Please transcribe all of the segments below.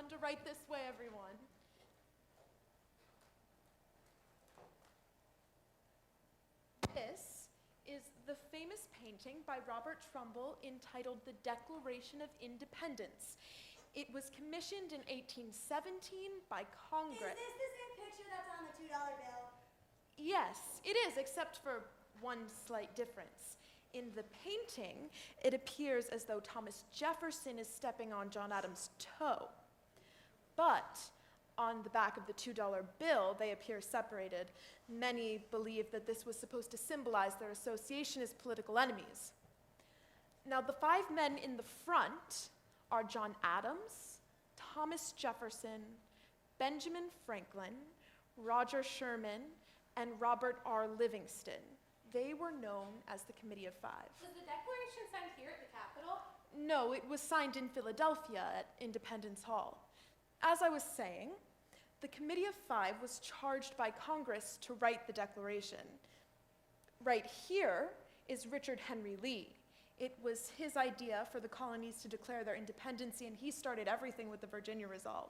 to right this way, everyone. This is the famous painting by Robert Trumbull entitled The Declaration of Independence. It was commissioned in 1817 by Congress. Is this the same picture that's on the $2 bill? Yes, it is, except for one slight difference. In the painting, it appears as though Thomas Jefferson is stepping on John Adams' toe. But on the back of the $2 bill, they appear separated. Many believe that this was supposed to symbolize their association as political enemies. Now, the 5 men in the front are John Adams, Thomas Jefferson, Benjamin Franklin, Roger Sherman, and Robert R. Livingston. They were known as the Committee of 5. Was the Declaration signed here at the Capitol? No, it was signed in Philadelphia at Independence Hall. As I was saying, the Committee of 5 was charged by Congress to write the Declaration. Right here is Richard Henry Lee. It was his idea for the colonies to declare their independence, and he started everything with the Virginia Resolve.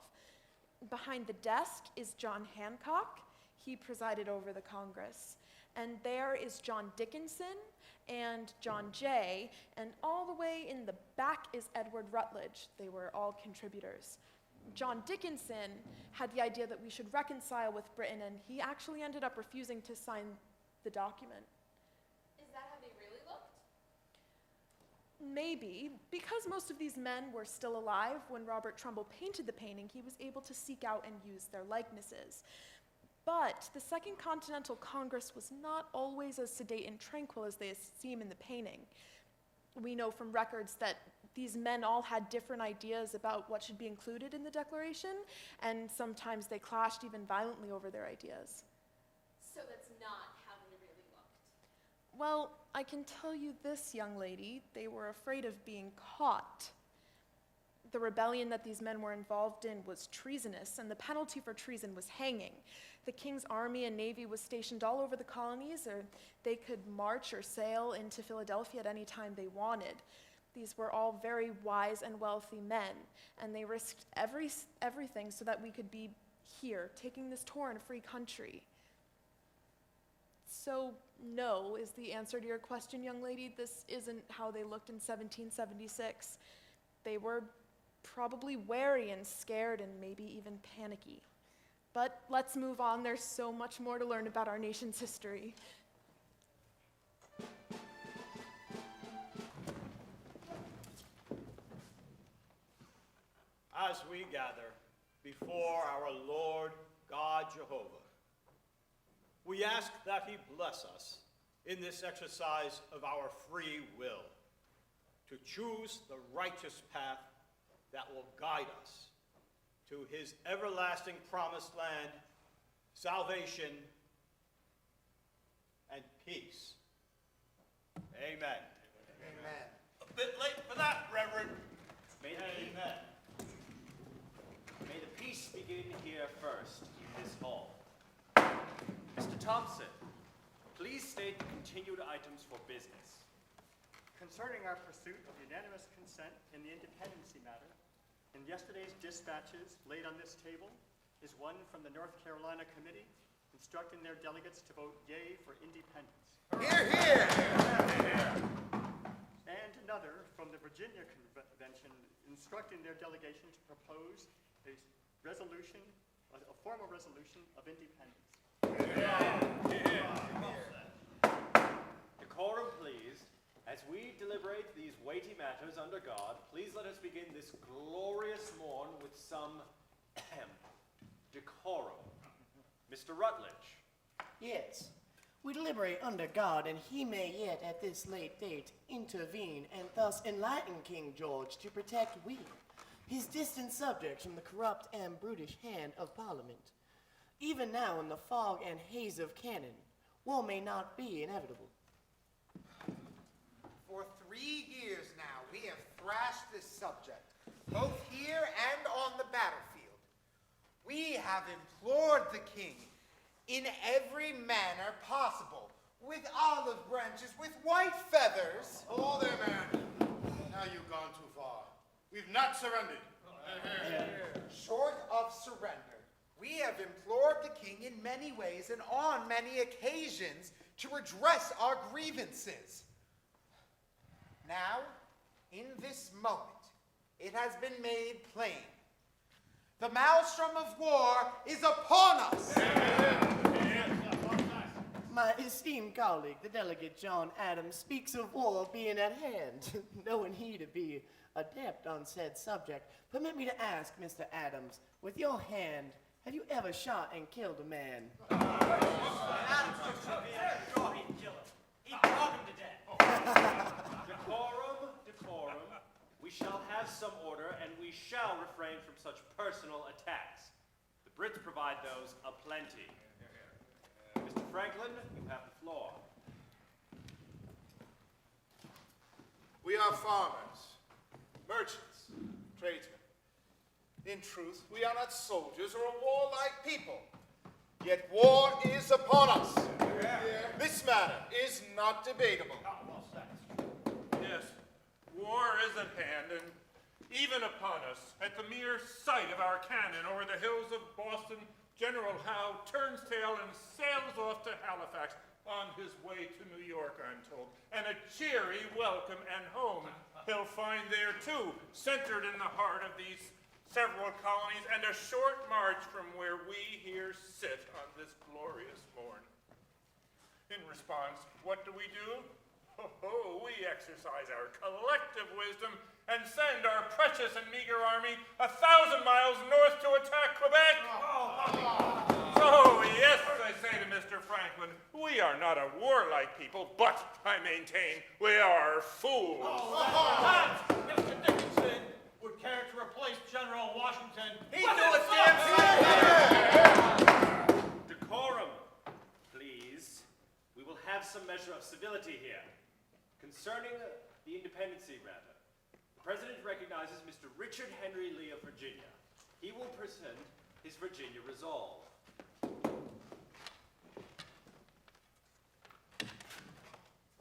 Behind the desk is John Hancock. He presided over the Congress. And there is John Dickinson and John Jay, and all the way in the back is Edward Rutledge. They were all contributors. John Dickinson had the idea that we should reconcile with Britain, and he actually ended up refusing to sign the document. Is that how they really looked? Maybe. Because most of these men were still alive when Robert Trumbull painted the painting, he was able to seek out and use their likenesses. But the Second Continental Congress was not always as sedate and tranquil as they seem in the painting. We know from records that these men all had different ideas about what should be included in the Declaration, and sometimes they clashed even violently over their ideas. So that's not how they really looked. Well, I can tell you this, young lady, they were afraid of being caught. The rebellion that these men were involved in was treasonous, and the penalty for treason was hanging. The King's Army and Navy was stationed all over the colonies, or they could march or sail into Philadelphia at any time they wanted. These were all very wise and wealthy men, and they risked everything so that we could be here, taking this tour in a free country. So, no is the answer to your question, young lady. This isn't how they looked in 1776. They were probably wary and scared and maybe even panicky. But let's move on. There's so much more to learn about our nation's history. As we gather before our Lord God Jehovah, we ask that he bless us in this exercise of our free will to choose the righteous path that will guide us to his everlasting promised land, salvation, and peace. Amen. Amen. A bit late for that, Reverend. Amen. May the peace begin here first in this hall. Mr. Thompson, please state the continued items for business. Concerning our pursuit of unanimous consent in the independency matter, in yesterday's dispatches laid on this table is one from the North Carolina Committee instructing their delegates to vote yea for independence. Hear, hear! And another from the Virginia Convention instructing their delegation to propose a resolution, a formal resolution of independence. Decorum, please. As we deliberate these weighty matters under God, please let us begin this glorious morn with some decorum. Mr. Rutledge. Yes, we deliberate under God, and he may yet at this late date intervene and thus enlighten King George to protect we, his distant subjects, from the corrupt and brutish hand of Parliament. Even now in the fog and haze of cannon, war may not be inevitable. For 3 years now, we have thrashed this subject, both here and on the battlefield. We have implored the king in every manner possible, with olive branches, with white feathers. Hello there, man. Now you've gone too far. We've not surrendered. Short of surrender, we have implored the king in many ways and on many occasions to redress our grievances. Now, in this moment, it has been made plain. The maelstrom of war is upon us. My esteemed colleague, the delegate John Adams, speaks of war being at hand. Knowing he to be adept on said subject, permit me to ask, Mr. Adams, with your hand, have you ever shot and killed a man? Adams took to be a draw, he'd kill him. He'd talk him to death. Decorum. We shall have some order, and we shall refrain from such personal attacks. The Brits provide those aplenty. Mr. Franklin, you have the floor. We are farmers, merchants, tradesmen. In truth, we are not soldiers or a warlike people. Yet war is upon us. This matter is not debatable. Yes, war is at hand, and even upon us. At the mere sight of our cannon over the hills of Boston, General Howe turns tail and sails off to Halifax, on his way to New York, I'm told. And a cheery welcome and home he'll find there too, centered in the heart of these several colonies, and a short march from where we here sit on this glorious morn. In response, what do? We exercise our collective wisdom and send our precious and meager army 1,000 miles north to attack Quebec. So, yes, I say to Mr. Franklin, we are not a warlike people, but I maintain we are fools. Perhaps Mr. Dickinson would care to replace General Washington. He'd do it, damn. Decorum, please. We will have some measure of civility here. Concerning the independency matter, the President recognizes Mr. Richard Henry Lee of Virginia. He will present his Virginia resolve.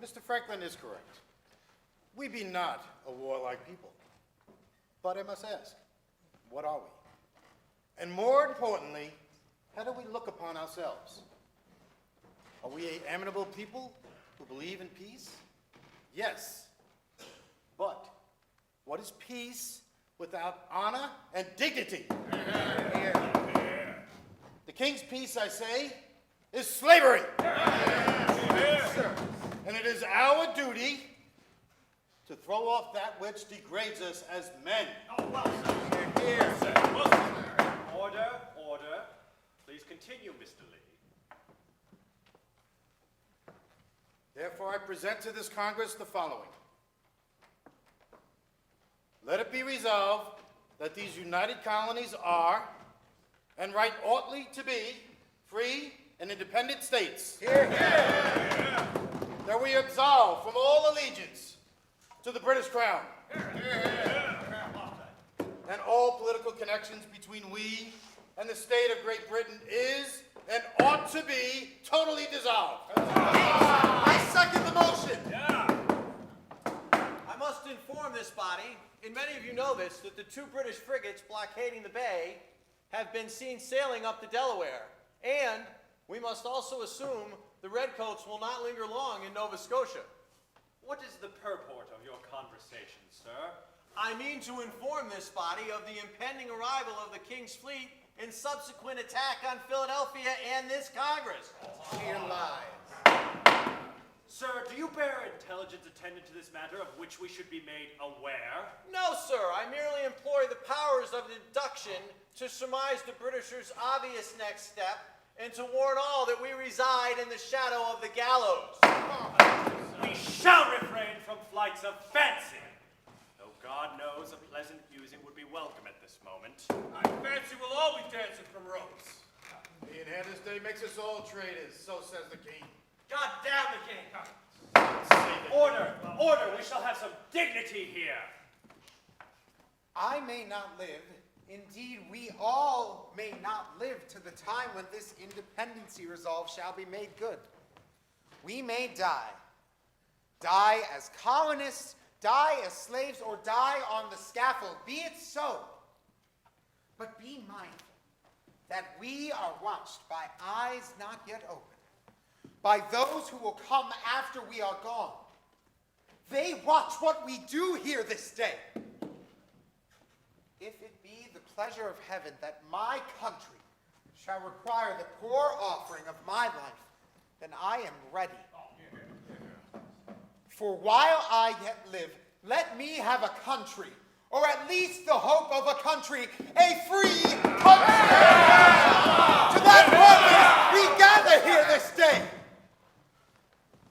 Mr. Franklin is correct. We be not a warlike people. But I must ask, what are we? And more importantly, how do we look upon ourselves? Are we an amenable people who believe in peace? Yes. But what is peace without honor and dignity? The king's peace, I say, is slavery. And it is our duty to throw off that which degrades us as men. Order. Please continue, Mr. Lee. Therefore, I present to this Congress the following. Let it be resolved that these united colonies are, and right oughtly to be, free and independent states. That we absolve from all allegiance to the British Crown. And all political connections between we and the state of Great Britain is and ought to be totally dissolved. I second the motion. I must inform this body, and many of you know this, that the 2 British frigates blockading the bay have been seen sailing up the Delaware. And we must also assume the Redcoats will not linger long in Nova Scotia. What is the purport of your conversation, sir? I mean to inform this body of the impending arrival of the King's fleet and subsequent attack on Philadelphia and this Congress. Here lies. Sir, do you bear intelligence attendant to this matter of which we should be made aware? No, sir. I merely employ the powers of deduction to surmise the Britishers' obvious next step and to warn all that we reside in the shadow of the gallows. We shall refrain from flights of fancy. Though God knows a pleasant musing would be welcome at this moment. I fancy we'll all be dancing from ropes. Being here this day makes us all traitors, so says the king. God damn the King! Order! We shall have some dignity here. I may not live, indeed we all may not live to the time when this independency resolve shall be made good. We may die. Die as colonists, die as slaves, or die on the scaffold. Be it so. But be mindful that we are watched by eyes not yet open, by those who will come after we are gone. They watch what we do here this day. If it be the pleasure of heaven that my country shall require the poor offering of my life, then I am ready. For while I yet live, let me have a country, or at least the hope of a country, a free country. To that purpose, we gather here this day.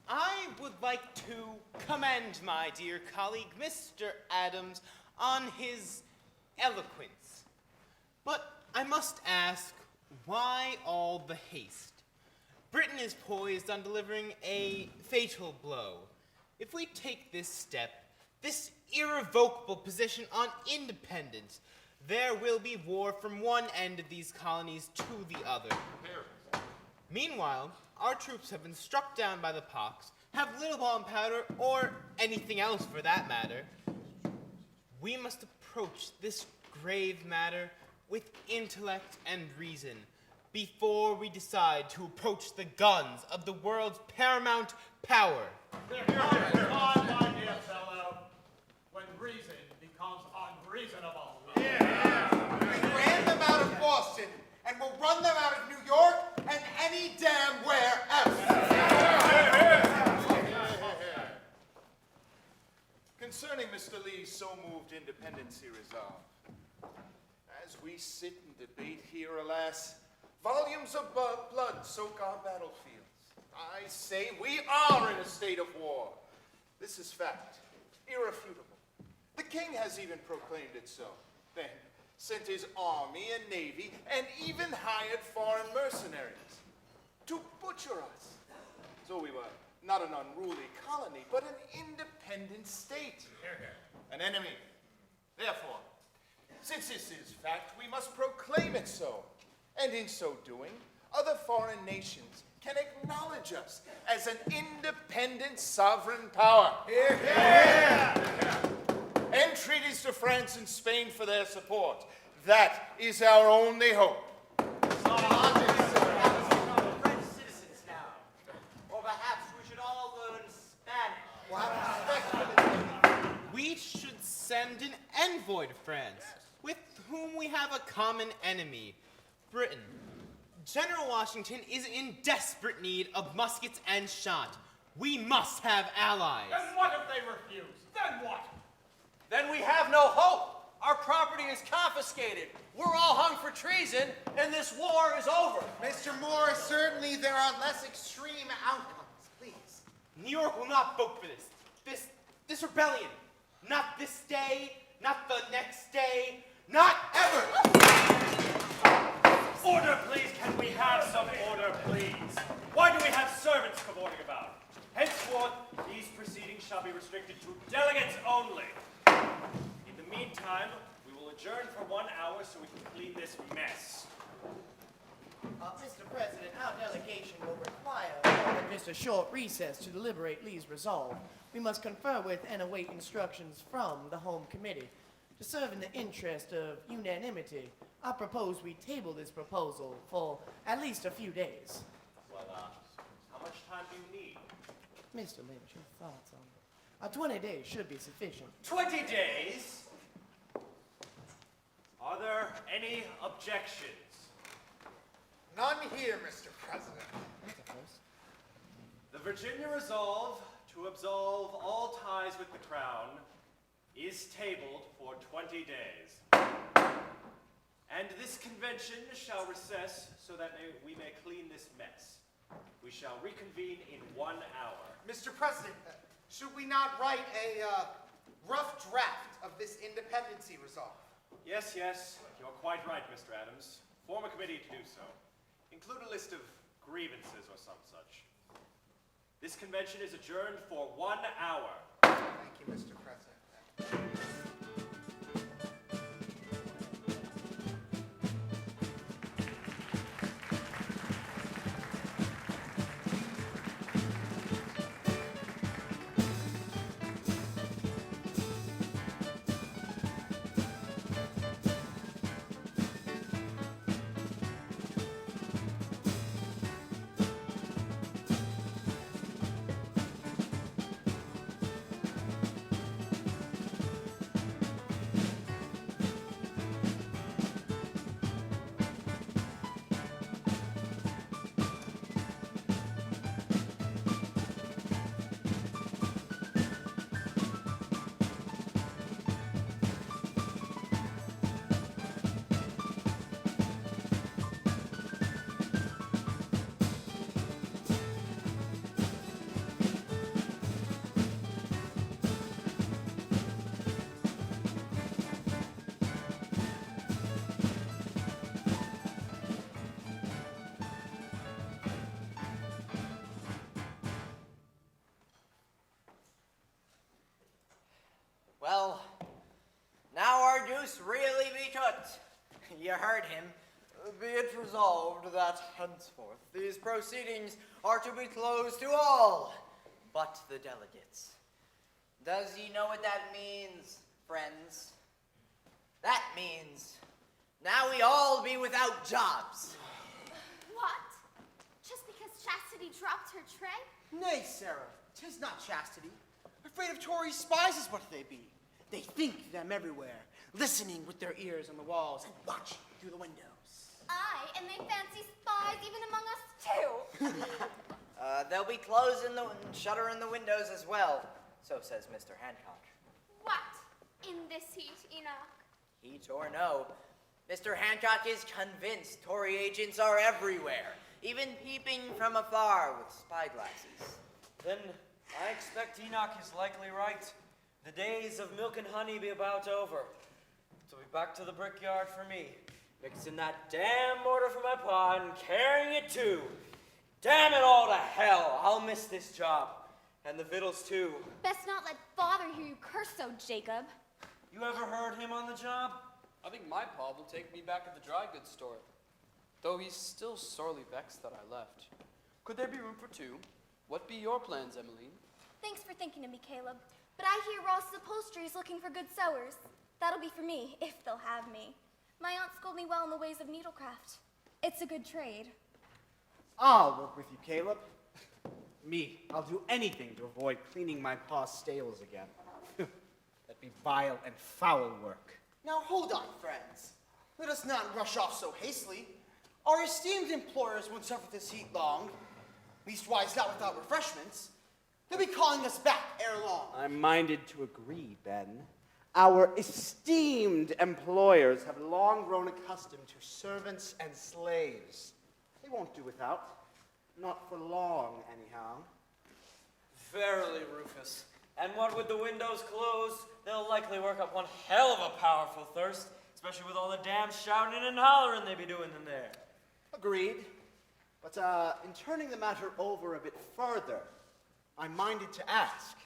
I would like to commend my dear colleague, Mr. Adams, on his eloquence. But I must ask, why all the haste? Britain is poised on delivering a fatal blow. If we take this step, this irrevocable position on independence, there will be war from one end of these colonies to the other. Meanwhile, our troops have been struck down by the pox, have little bomb powder, or anything else for that matter. We must approach this grave matter with intellect and reason before we decide to approach the guns of the world's paramount power. On, my dear fellow, when reason becomes unreasonable. We ran them out of Boston, and we'll run them out of New York and any damn where else. Concerning Mr. Lee's so-moved independency resolve, as we sit and debate here, alas, volumes of blood soak our battlefields. I say we are in a state of war. This is fact, irrefutable. The king has even proclaimed it so. Then sent his army and navy and even hired foreign mercenaries to butcher us. So we were not an unruly colony, but an independent state. An enemy. Therefore, since this is fact, we must proclaim it so. And in so doing, other foreign nations can acknowledge us as an independent sovereign power. Entreaties to France and Spain for their support. That is our only hope. French citizens now. Or perhaps we should all learn Spanish. We should send an envoy to France, with whom we have a common enemy, Britain. General Washington is in desperate need of muskets and shot. We must have allies. And what if they refuse? Then what? Then we have no hope. Our property is confiscated. We're all hung for treason, and this war is over. Mr. Moore, certainly there are less extreme outcomes. Please. New York will not vote for this. This rebellion. Not this day, not the next day, not ever. Order, please. Can we have some order, please? Why do we have servants cavorting about? Henceforth, these proceedings shall be restricted to delegates only. In the meantime, we will adjourn for 1 hour so we can clean this mess. Mr. President, our delegation will require just a short recess to deliberate Lee's resolve. We must confer with and await instructions from the Home Committee. To serve in the interest of unanimity, I propose we table this proposal for at least a few days. Well, how much time do you need? Mr. Lynch, your thoughts on it? 20 days should be sufficient. 20 days? Are there any objections? None here, Mr. President. That's a first. The Virginia resolve to absolve all ties with the crown is tabled for 20 days. And this convention shall recess so that we may clean this mess. We shall reconvene in 1 hour. Mr. President, should we not write a rough draft of this independency resolve? Yes, you're quite right, Mr. Adams. Form a committee to do so. Include a list of grievances or some such. This convention is adjourned for 1 hour. Thank you, Mr. President. heard him, be it resolved that henceforth these proceedings are to be closed to all but the delegates. Does ye know what that means, friends? That means now we all be without jobs. What? Just because Chastity dropped her tray? Nay, Sarah, 'tis not chastity. Afraid of Tory spies is what they be. They think them everywhere, listening with their ears on the walls and watching through the windows. Aye, and they fancy spies even among us too. They'll be closing and shuttering the windows as well, so says Mr. Hancock. What? In this heat, Enoch? Heat or no, Mr. Hancock is convinced Tory agents are everywhere, even peeping from afar with spyglasses. Then I expect Enoch is likely right. The days of milk and honey be about over. So be back to the brickyard for me, mixing that damn mortar for my pa and carrying it too. Damn it all to hell! I'll miss this job. And the victuals too. Best not let father hear you curse so, Jacob. You ever heard him on the job? I think my pa will take me back at the dry goods store, though he's still sorely vexed that I left. Could there be room for two? What be your plans, Emmeline? Thanks for thinking of me, Caleb. But I hear Ross's upholstery is looking for good sewers. That'll be for me, if they'll have me. My aunt schooled me well in the ways of needlecraft. It's a good trade. I'll work with you, Caleb. Me, I'll do anything to avoid cleaning my pa's stables again. That'd be vile and foul work. Now hold on, friends. Let us not rush off so hastily. Our esteemed employers won't suffer this heat long. Leastwise, not without refreshments. They'll be calling us back ere long. I'm minded to agree, Ben. Our esteemed employers have long grown accustomed to servants and slaves. They won't do without. Not for long, anyhow. Verily, Rufus. And what with the windows closed, they'll likely work up one hell of a powerful thirst, especially with all the damn shouting and hollering they be doing in there. Agreed. But in turning the matter over a bit further, I'm minded to ask,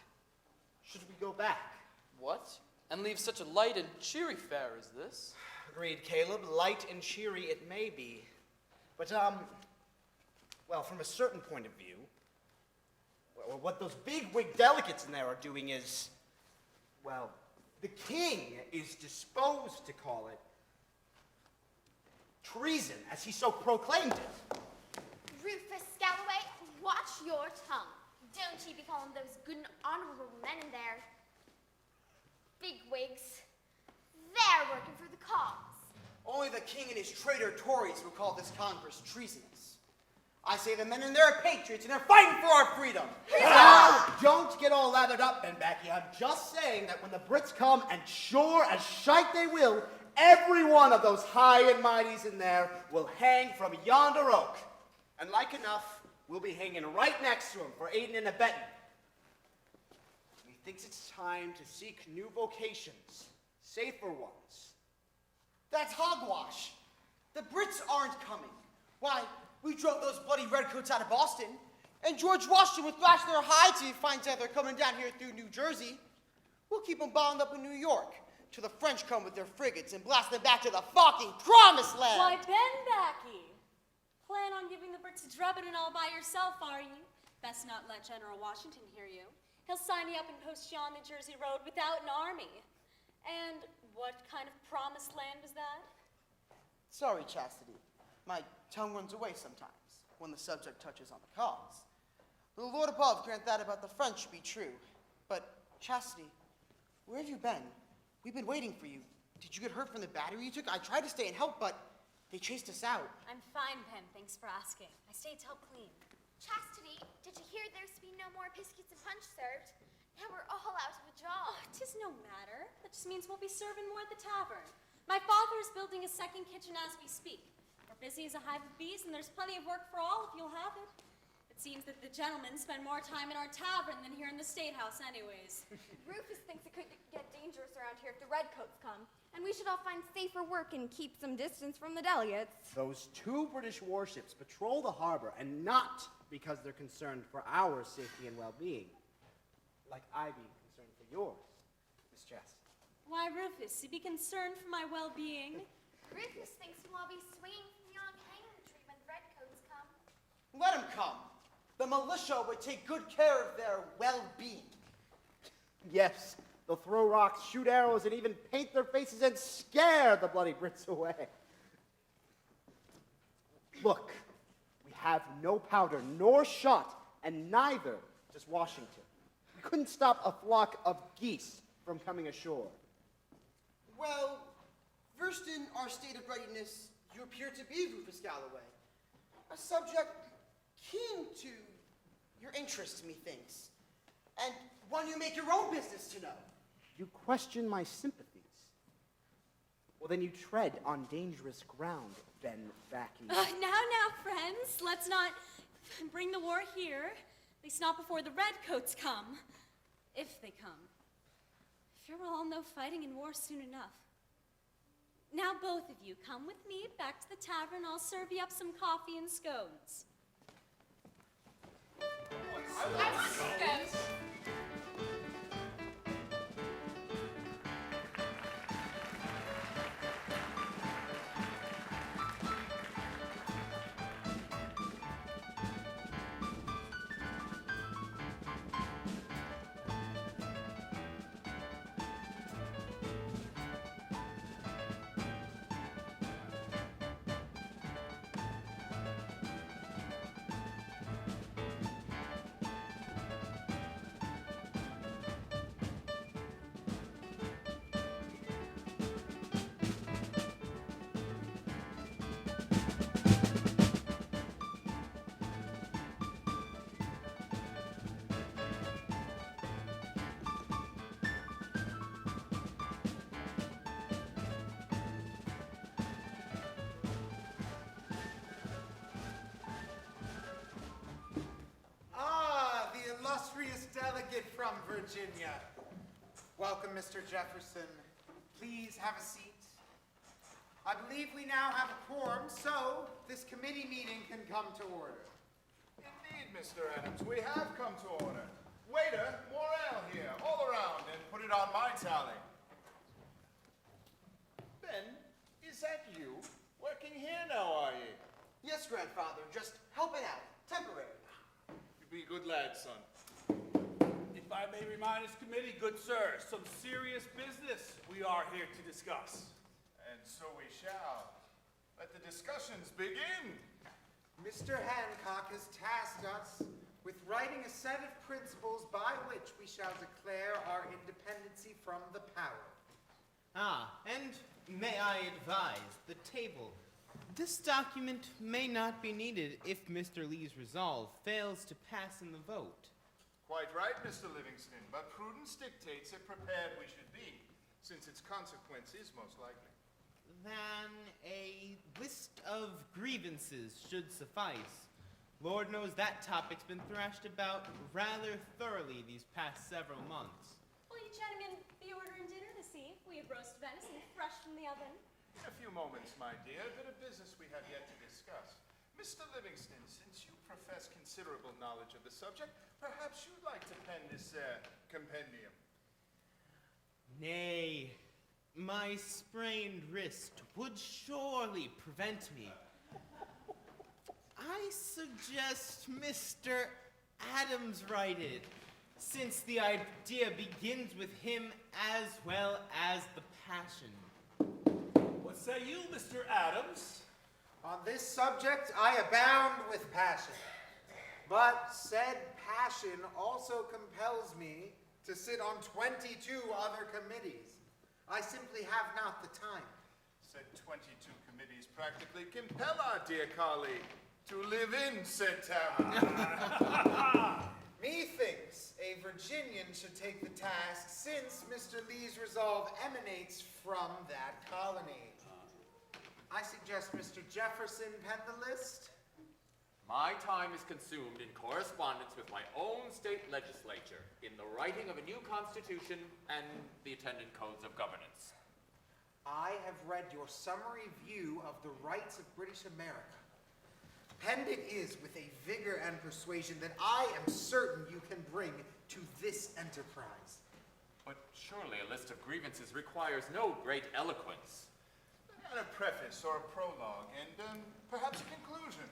should we go back? What? And leave such a light and cheery fare as this? Agreed, Caleb. Light and cheery it may be. But, well, from a certain point of view, what those big-wig delegates in there are doing is, well, the king is disposed to call it treason, as he so proclaimed it. Rufus Galloway, watch your tongue. Don't ye be calling those good and honorable men in there bigwigs. They're working for the cause. Only the king and his traitor Tories will call this Congress treasonous. I say the men in there are patriots and they're fighting for our freedom. Now, don't get all lathered up, Ben Becky. I'm just saying that when the Brits come, and sure as shite they will, every one of those high and mighties in there will hang from yonder oak. And like enough, we'll be hanging right next to him for aiding and abetting. Methinks it's time to seek new vocations, safer ones. That's hogwash. The Brits aren't coming. Why, we drove those bloody redcoats out of Boston, and George Washington would thrash their hides if he finds out they're coming down here through New Jersey. We'll keep them bound up in New York till the French come with their frigates and blast them back to the fucking promised land. Why, Ben Backy, plan on giving the Brits a drubbing and all by yourself, are you? Best not let General Washington hear you. He'll sign you up and post you on the Jersey Road without an army. And what kind of promised land was that? Sorry, Chastity. My tongue runs away sometimes when the subject touches on the cause. The Lord above grant that about the French be true. But, Chastity, where have you been? We've been waiting for you. Did you get hurt from the battery you took? I tried to stay and help, but they chased us out. I'm fine, Pen. Thanks for asking. I stayed to help clean. Chastity, did you hear there's to be no more biscuits and punch served? Now we're all out of a job. Oh, 'tis no matter. That just means we'll be serving more at the tavern. My father is building a second kitchen as we speak. We're busy as a hive of bees, and there's plenty of work for all if you'll have it. It seems that the gentlemen spend more time in our tavern than here in the State House anyways. Rufus thinks it could get dangerous around here if the redcoats come, and we should all find safer work and keep some distance from the delegates. Those 2 British warships patrol the harbor, and not because they're concerned for our safety and well-being, like I be concerned for yours, Miss Chastity. Why, Rufus, you be concerned for my well-being? Rufus thinks we'll all be swinging from the young hanging tree when the redcoats come. Let them come. The militia would take good care of their well-being. Yes, they'll throw rocks, shoot arrows, and even paint their faces and scare the bloody Brits away. Look, we have no powder nor shot, and neither does Washington. We couldn't stop a flock of geese from coming ashore. Well, versed in our state of readiness, you appear to be Rufus Galloway. A subject keen to your interests, methinks, and one you make your own business to know. You question my sympathies? Well, then you tread on dangerous ground, Ben Vacky. Now, friends, let's not bring the war here. At least not before the redcoats come. If they come. Fear we'll all know fighting and war soon enough. Now both of you, come with me back to the tavern. I'll serve you up some coffee and scones. I want scones. Illustrious delegate from Virginia. Welcome, Mr. Jefferson. Please have a seat. I believe we now have a quorum, so this committee meeting can come to order. Indeed, Mr. Adams, we have come to order. Waiter, more ale here, all around, and put it on my tally. Ben, is that you? Working here now, are you? Yes, grandfather, just helping out, temporary. You be a good lad, son. If I may remind this committee, good sir, some serious business we are here to discuss. And so we shall. Let the discussions begin. Mr. Hancock has tasked us with writing a set of principles by which we shall declare our independency from the power. And may I advise the table, this document may not be needed if Mr. Lee's resolve fails to pass in the vote. Quite right, Mr. Livingston, but prudence dictates how prepared we should be, since its consequence is most likely. Then a list of grievances should suffice. Lord knows that topic's been thrashed about rather thoroughly these past several months. Will you gentlemen be ordering dinner this eve? We have roast venison fresh from the oven. In a few moments, my dear, a bit of business we have yet to discuss. Mr. Livingston, since you profess considerable knowledge of the subject, perhaps you'd like to pen this compendium. Nay, my sprained wrist would surely prevent me. I suggest Mr. Adams write it, since the idea begins with him as well as the passion. What say you, Mr. Adams? On this subject, I abound with passion. But said passion also compels me to sit on 22 other committees. I simply have not the time. Said 22 committees practically compel our dear colleague to live in said tavern. Methinks a Virginian should take the task, since Mr. Lee's resolve emanates from that colony. I suggest Mr. Jefferson pen the list. My time is consumed in correspondence with my own state legislature in the writing of a new constitution and the attendant codes of governance. I have read your summary view of the rights of British America. Penned it is with a vigor and persuasion that I am certain you can bring to this enterprise. But surely a list of grievances requires no great eloquence. And a preface or a prologue, and perhaps a conclusion.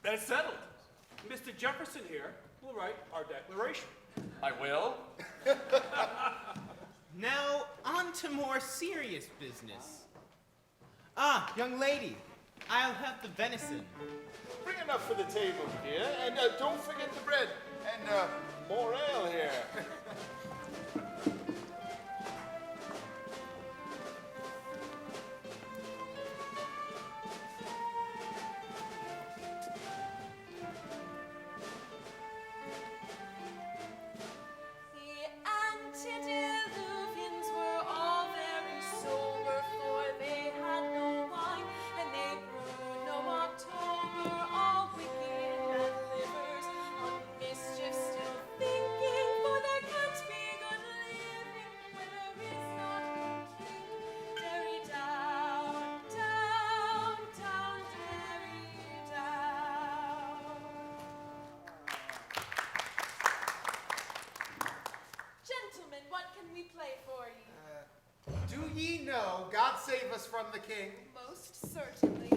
That's settled. Mr. Jefferson here will write our declaration. I will. Now, on to more serious business. Ah, young lady, I'll have the venison. Bring enough for the table here, and don't forget the bread, and more ale here. The antediluvians were all very sober, for they had no wine, and they brewed no October, all wicked mad livers, on mischief still thinking, for there can't be good living where there is not one king. Derry down, down, down, Derry down. Gentlemen, what can we play for you? Do ye know, God save us from the king? Most certainly.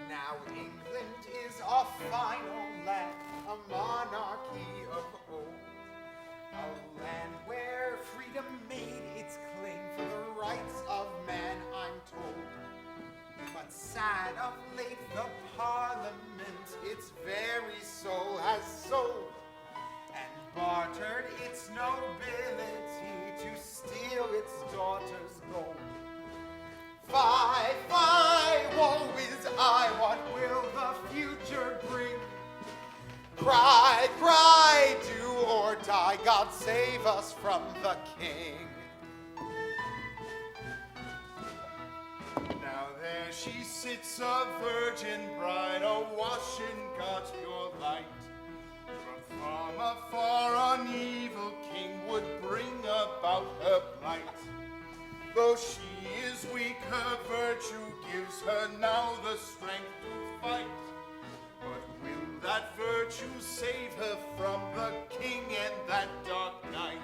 Now England is a final land, a monarchy of old. A land where freedom made its claim for the rights of man, I'm told. But sad of late the parliament its very soul has sold, and bartered its nobility to steal its daughter's gold. Fie, fie, woe is I, what will the future bring? Cry, cry, do or die, God save us from the king. Now there she sits, a virgin bride, awash in God's pure light. But from afar an evil king would bring about her plight. Though she is weak, her virtue gives her now the strength to fight. But will that virtue save her from the king and that dark night?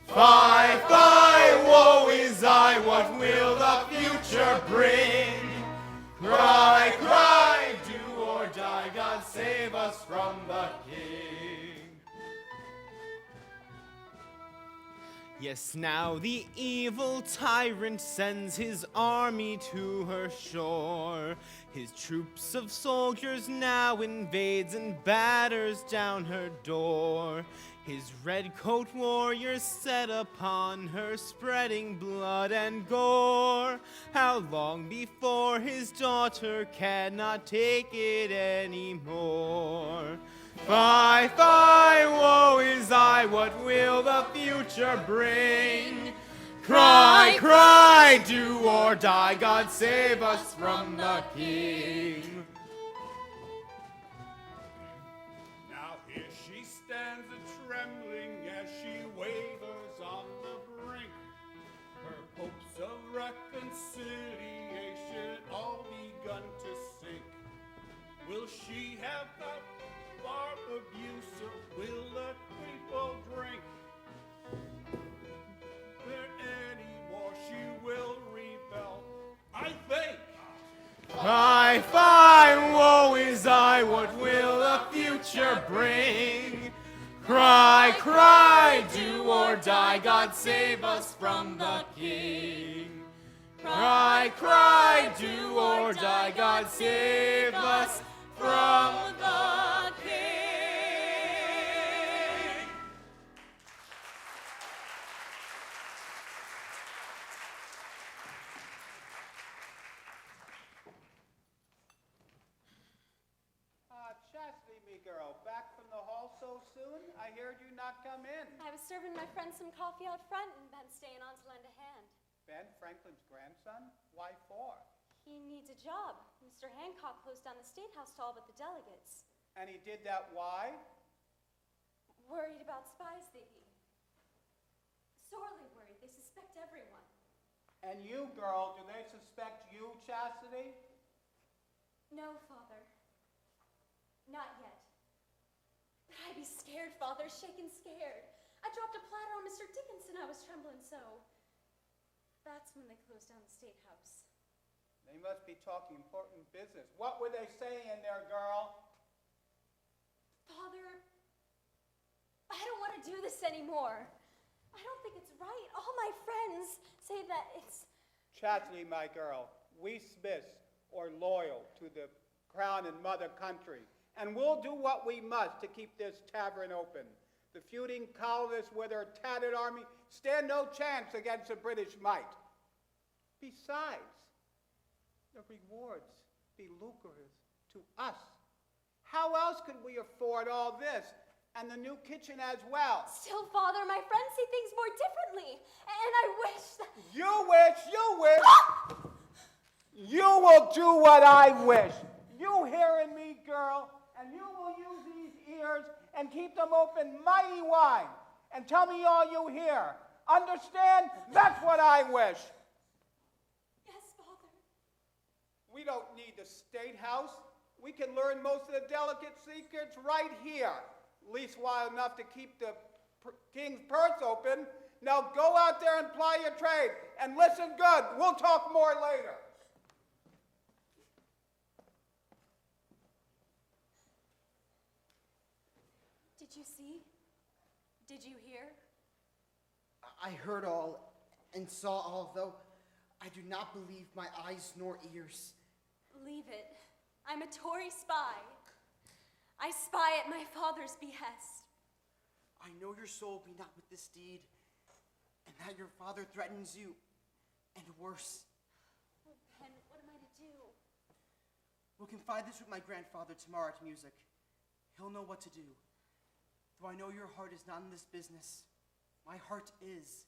Fie, fie, woe is I, what will the future bring? Cry, cry, do or die, God save us from the king. Yes, now the evil tyrant sends his army to her shore. His troops of soldiers now invades and batters down her door. His red-coat warriors set upon her, spreading blood and gore. How long before his daughter cannot take it anymore? Fie, fie, woe is I, what will the future bring? Cry, cry, do or die, God save us from the king. Now here she stands a-trembling as she wavers on the brink. Her hopes of reconciliation all begun to sink. Will she have that far abuse, or will the people drink? There anymore she will rebel, I think. Fie, fie, woe is I, what will the future bring? Cry, cry, do or die, God save us from the king. Cry, cry, do or die, God save us from the king. Chastity, me girl, back from the hall so soon? I heard you not come in. I was serving my friend some coffee out front and Ben's staying on to lend a hand. Ben, Franklin's grandson? Why for? He needs a job. Mr. Hancock closed down the State House to all but the delegates. And he did that why? Worried about spies, they be. Sorely worried. They suspect everyone. And you, girl, do they suspect you, Chastity? No, Father. Not yet. But I be scared, Father, shaking scared. I dropped a platter on Mr. Dickinson, I was trembling so. That's when they closed down the State House. They must be talking important business. What were they saying in there, girl? Father, I don't want to do this anymore. I don't think it's right. All my friends say that it's... Chastity, my girl, we Smiths are loyal to the crown and mother country, and we'll do what we must to keep this tavern open. The feuding colonists with their tattered army stand no chance against the British might. Besides, the rewards be lucrative to us. How else could we afford all this? And the new kitchen as well. Still, Father, my friends see things more differently. And I wish that... You wish. You will do what I wish. You hearing me, girl, and you will use these ears and keep them open mighty wide. And tell me all you hear. Understand? That's what I wish. Yes, Father. We don't need the State House. We can learn most of the delicate secrets right here. At least while enough to keep the king's purse open. Now go out there and ply your trade. And listen good. We'll talk more later. Did you see? Did you hear? I heard all and saw all, though I do not believe my eyes nor ears. Believe it. I'm a Tory spy. I spy at my father's behest. I know your soul be not with this deed, and that your father threatens you, and worse. Oh, Ben, what am I to do? We'll confide this with my grandfather tomorrow at music. He'll know what to do. Though I know your heart is not in this business, my heart is.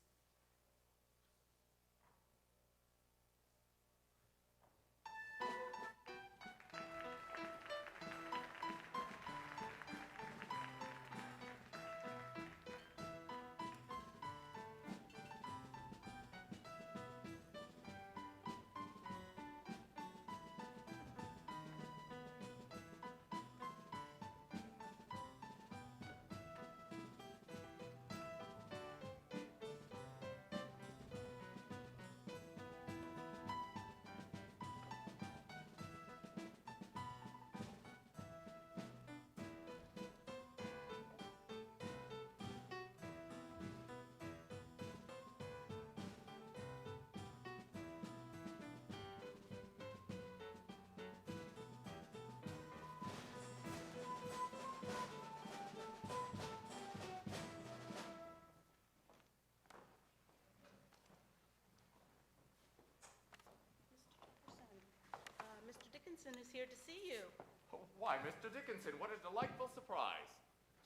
Mr. Dickinson is here to see you. Oh, why, Mr. Dickinson, what a delightful surprise.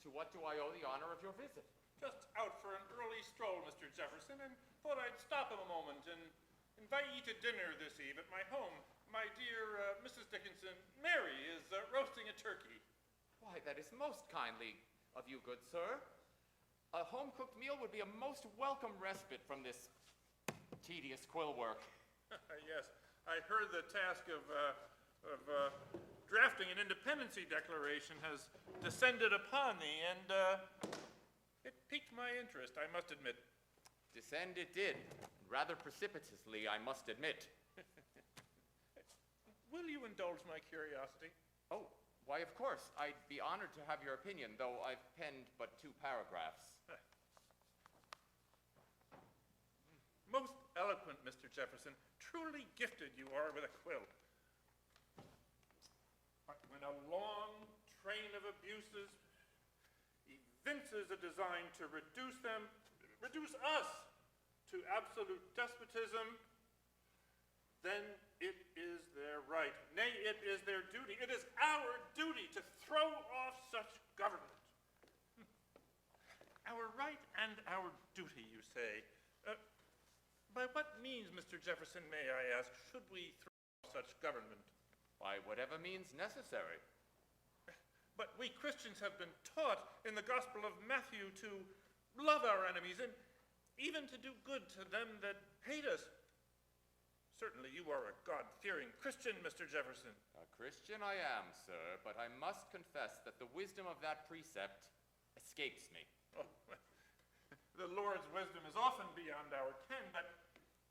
To what do I owe the honor of your visit? Just out for an early stroll, Mr. Jefferson, and thought I'd stop a moment and invite ye to dinner this eve at my home. My dear Mrs. Dickinson, Mary is roasting a turkey. Why, that is most kindly of you, good sir. A home-cooked meal would be a most welcome respite from this tedious quill work. Yes, I heard the task of drafting an independency declaration has descended upon thee, and it piqued my interest, I must admit. Descend it did, and rather precipitously, I must admit. Will you indulge my curiosity? Oh, why, of course. I'd be honored to have your opinion, though I've penned but 2 paragraphs. Most eloquent, Mr. Jefferson. Truly gifted you are with a quill. When a long train of abuses evinces a design to reduce us to absolute despotism, then it is their right. Nay, it is their duty. It is our duty to throw off such government. Our right and our duty, you say. By what means, Mr. Jefferson, may I ask, should we throw off such government? By whatever means necessary. But we Christians have been taught in the Gospel of Matthew to love our enemies and even to do good to them that hate us. Certainly you are a God-fearing Christian, Mr. Jefferson. A Christian I am, sir, but I must confess that the wisdom of that precept escapes me. Oh, the Lord's wisdom is often beyond our ken, but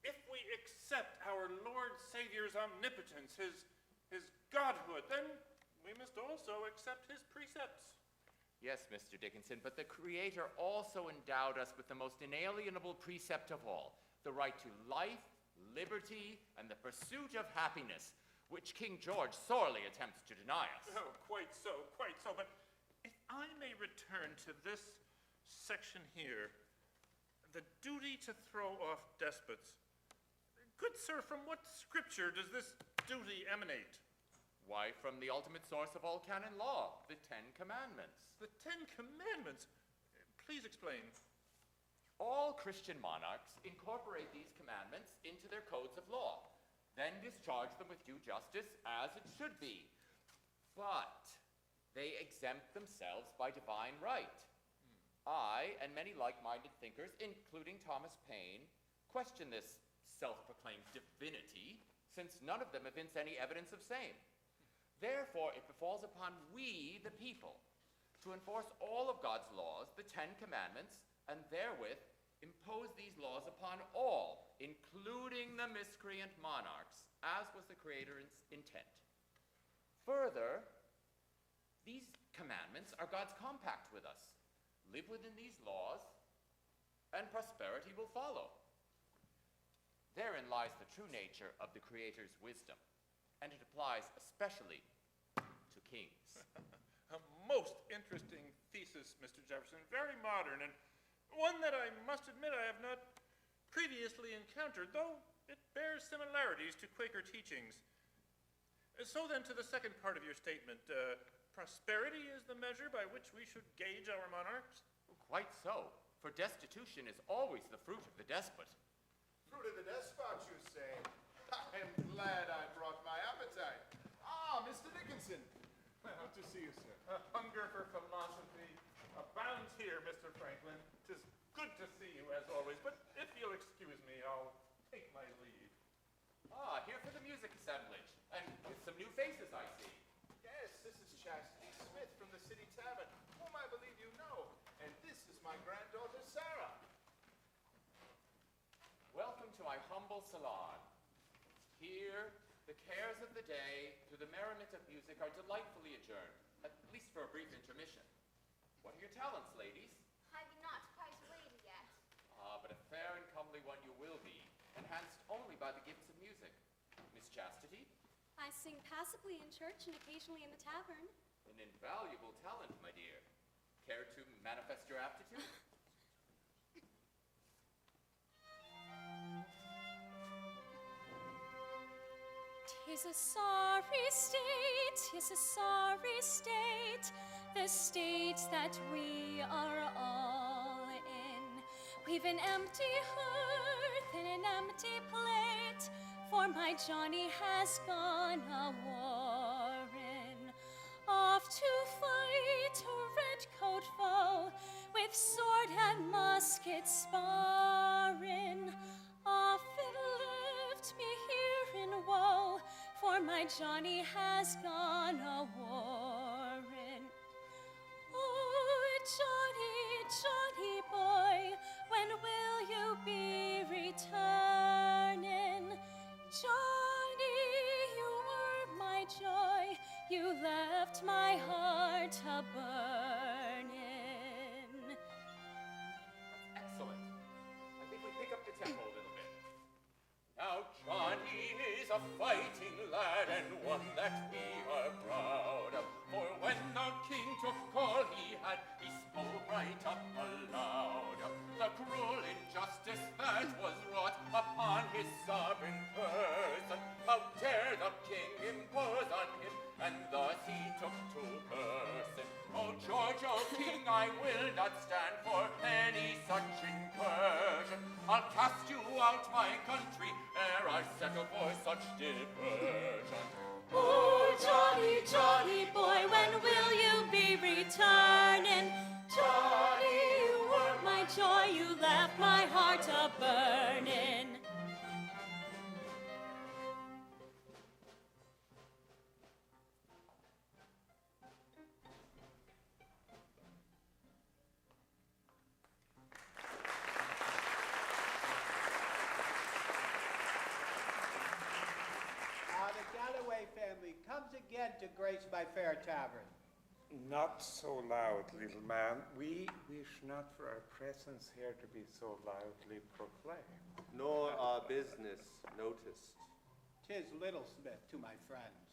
if we accept our Lord Savior's omnipotence, his godhood, then we must also accept his precepts. Yes, Mr. Dickinson, but the Creator also endowed us with the most inalienable precept of all, the right to life, liberty, and the pursuit of happiness, which King George sorely attempts to deny us. Oh, quite so, quite so. But if I may return to this section here, the duty to throw off despots. Good sir, from what scripture does this duty emanate? Why, from the ultimate source of all canon law, the Ten Commandments. The Ten Commandments? Please explain. All Christian monarchs incorporate these commandments into their codes of law, then discharge them with due justice as it should be. But they exempt themselves by divine right. I, and many like-minded thinkers, including Thomas Paine, question this self-proclaimed divinity, since none of them evince any evidence of same. Therefore, it befalls upon we, the people, to enforce all of God's laws, the Ten Commandments, and therewith impose these laws upon all, including the miscreant monarchs, as was the Creator's intent. Further, these commandments are God's compact with us. Live within these laws, and prosperity will follow. Therein lies the true nature of the Creator's wisdom, and it applies especially to kings. A most interesting thesis, Mr. Jefferson, very modern, and one that I must admit I have not previously encountered, though it bears similarities to Quaker teachings. So then, to the second part of your statement, prosperity is the measure by which we should gauge our monarchs? Quite so, for destitution is always the fruit of the despot. Fruit of the despot, you say? I am glad I brought my appetite. Ah, Mr. Dickinson. Good to see you, sir. A hunger for philosophy abounds here, Mr. Franklin. 'Tis good to see you, as always, but if you'll excuse me, I'll take my leave. Ah, here for the music assemblage, and with some new faces, I see. Yes, this is Chastity Smith from the City Tavern, whom I believe you know. And this is my granddaughter, Sarah. Welcome to my humble salon. Here, the cares of the day, to the merriment of music, are delightfully adjourned, at least for a brief intermission. What are your talents, ladies? I'm not quite a lady yet. Ah, but a fair and comely one you will be, enhanced only by the gifts of music. Miss Chastity? I sing passably in church and occasionally in the tavern. An invaluable talent, my dear. Care to manifest your aptitude? "'Tis a sorry state, 'tis a sorry state, the state that we are all in. We've an empty hearth and an empty plate, for my Johnny has gone a-warring. Off to fight a red-coat foe, with sword and musket sparring. Often left me here in woe, for my Johnny has gone a-warring. Oh, Johnny, Johnny boy, when will you be returning? Johnny, you were my joy, you left my heart a-burning." Excellent. I think we pick up the tempo a little bit. Now Johnny is a fighting lad, and one that we are proud of. For when the king took call he spoke right up aloud. The cruel injustice that was wrought upon his sovereign person, how dare the king impose on him, and thus he took to cursing. Oh George, oh king, I will not stand for any such incursion. I'll cast you out my country ere I settle for such diversion. Oh, Johnny, Johnny boy, when will you be returning? Johnny, you were my joy, you left my heart a-burning. to grace my fair tavern. Not so loud, little man. We wish not for our presence here to be so loudly proclaimed. Nor our business noticed. 'Tis Little Smith to my friends.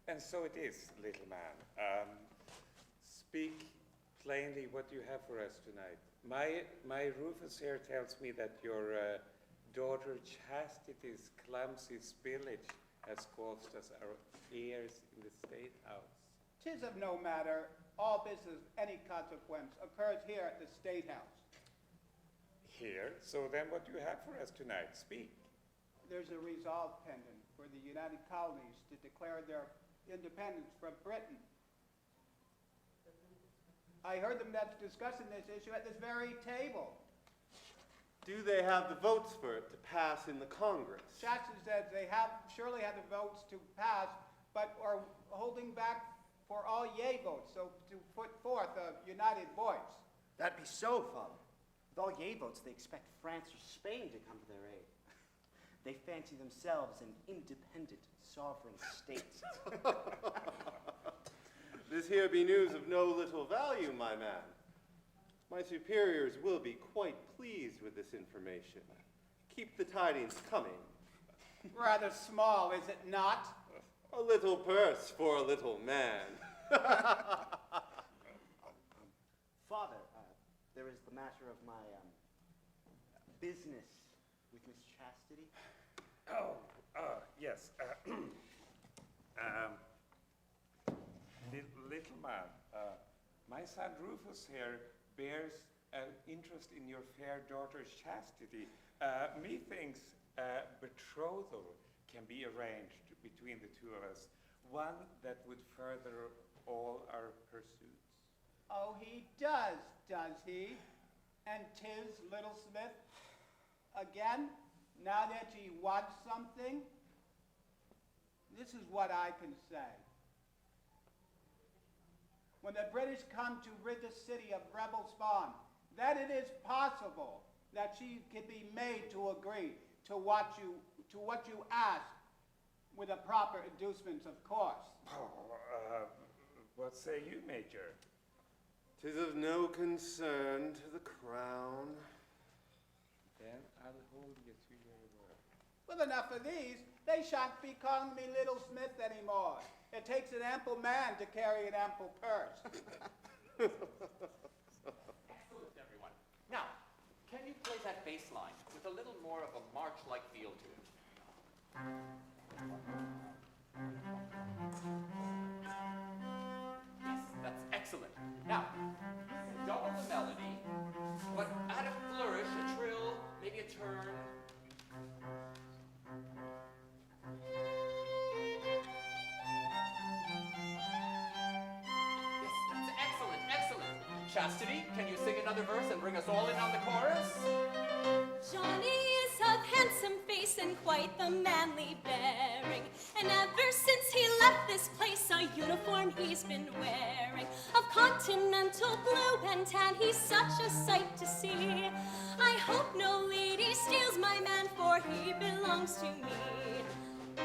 And so it is, little man. Speak plainly what you have for us tonight. My Rufus here tells me that your daughter Chastity's clumsy spillage has caused us our ears in the State House. 'Tis of no matter. All business of any consequence occurs here at the State House. Here? So then what do you have for us tonight? Speak. There's a resolve pending for the United Colonies to declare their independence from Britain. I heard them discussing this issue at this very table. Do they have the votes for it to pass in the Congress? Jackson says they surely have the votes to pass, but are holding back for all yea votes, so to put forth a united voice. That be so, Father. With all yea votes, they expect France or Spain to come to their aid. They fancy themselves an independent, sovereign state. This here be news of no little value, my man. My superiors will be quite pleased with this information. Keep the tidings coming. Rather small, is it not? A little purse for a little man. Father, there is the matter of my business with Miss Chastity. Oh, yes. Little man, my son Rufus here bears an interest in your fair daughter's chastity. Methinks betrothal can be arranged between the two of us, one that would further all our pursuits. Oh, he does he? And 'tis Little Smith again, now that he wants something? This is what I can say. When the British come to rid the city of rebel spawn, that it is possible that she can be made to agree to what you ask, with the proper inducements, of course. What say you, Major? 'Tis of no concern to the crown. Then I'll hold you to your word. With enough of these, they shan't be calling me Little Smith anymore. It takes an ample man to carry an ample purse. Excellent, everyone. Now, can you play that bass line with a little more of a march-like feel to it? Yes, that's excellent. Now, double the melody, but add a flourish, a trill, maybe a turn. Yes, that's excellent, excellent. Chastity, can you sing another verse and bring us all in on the chorus? Johnny is of handsome face and quite the manly bearing. And ever since he left this place, a uniform he's been wearing. Of continental blue and tan, he's such a sight to see. I hope no lady steals my man, for he belongs to me.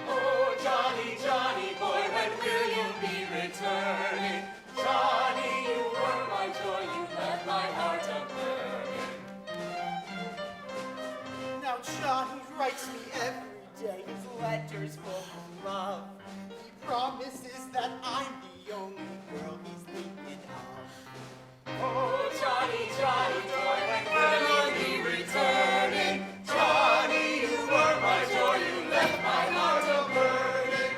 Oh, Johnny, Johnny boy, when will you be returning? Johnny, you were my joy, you left my heart a-burning. Now Johnny writes me every day his letters full of love. He promises that I'm the only girl he's thinking of. Oh, Johnny, Johnny boy, when will you be returning? Johnny, you were my joy, you left my heart a-burning.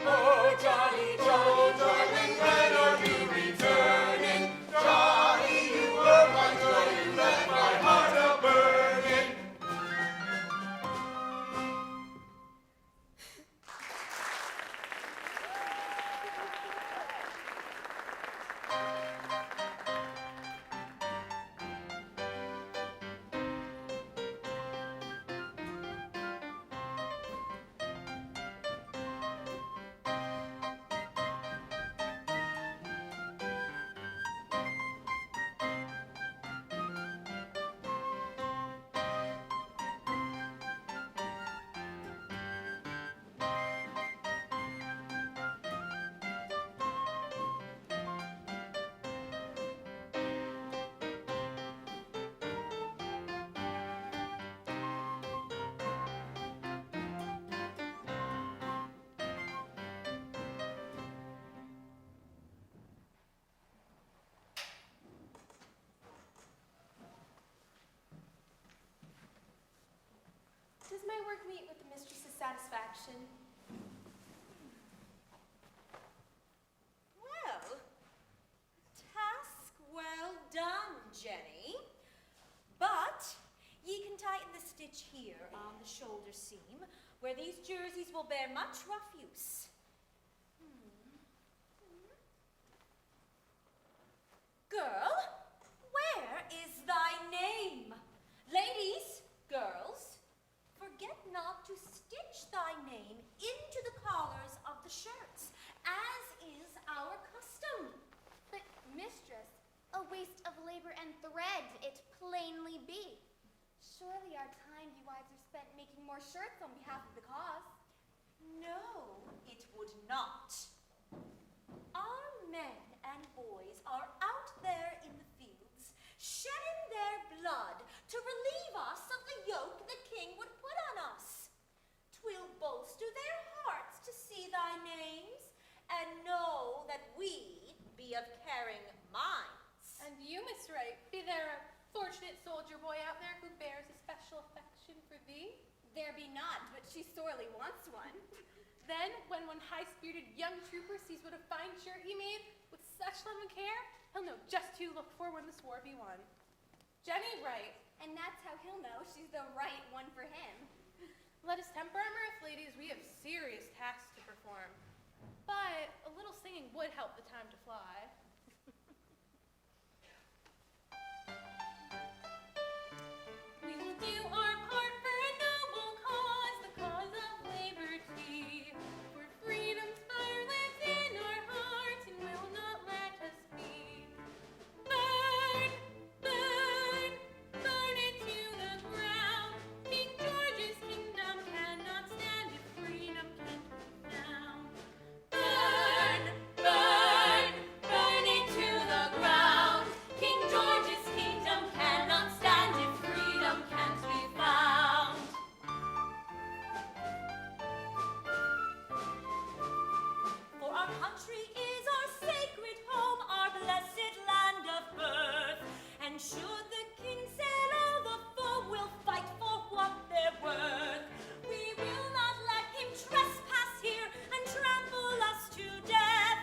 Oh, Johnny, Johnny boy, when will you be returning? Johnny, you were my joy, you left my heart a-burning. satisfaction. Well, task well done, Jenny. But ye can tighten the stitch here on the shoulder seam, where these jerseys will bear much rough use. Girl, where is thy name? Ladies, girls, forget not to stitch thy name into the collars of the shirts, as is our custom. But, mistress, a waste of labor and thread it plainly be. Surely our time you wives are spent making more shirts on behalf of the cause. No, it would not. Our men and boys are out there in the fields, shedding their blood to relieve us of the yoke the king would put on us. 'Twill bolster their hearts to see thy names, and know that we be of caring minds. And you, Miss Wright, be there a fortunate soldier boy out there who bears a special affection for thee? There be not, but she sorely wants one. Then, when one high-spirited young trooper sees what a fine shirt ye made, with such love and care, he'll know just who to look for when this war be won. Jenny Wright. And that's how he'll know she's the right one for him. Let us temper our mirth, ladies. We have serious tasks to perform. But a little singing would help the time to fly. We will do our part for a noble cause, the cause of liberty. For freedom's fire lives in our hearts and will not let us be. Burn, burn, burn it to the ground. King George's kingdom cannot stand if freedom can't be found. Burn, burn, burn it to the ground. King George's kingdom cannot stand if freedom can't be found. For our country is our sacred home, our blessed land of birth. And should the king sail all the foe, we'll fight for what they're worth. We will not let him trespass here and trample us to death.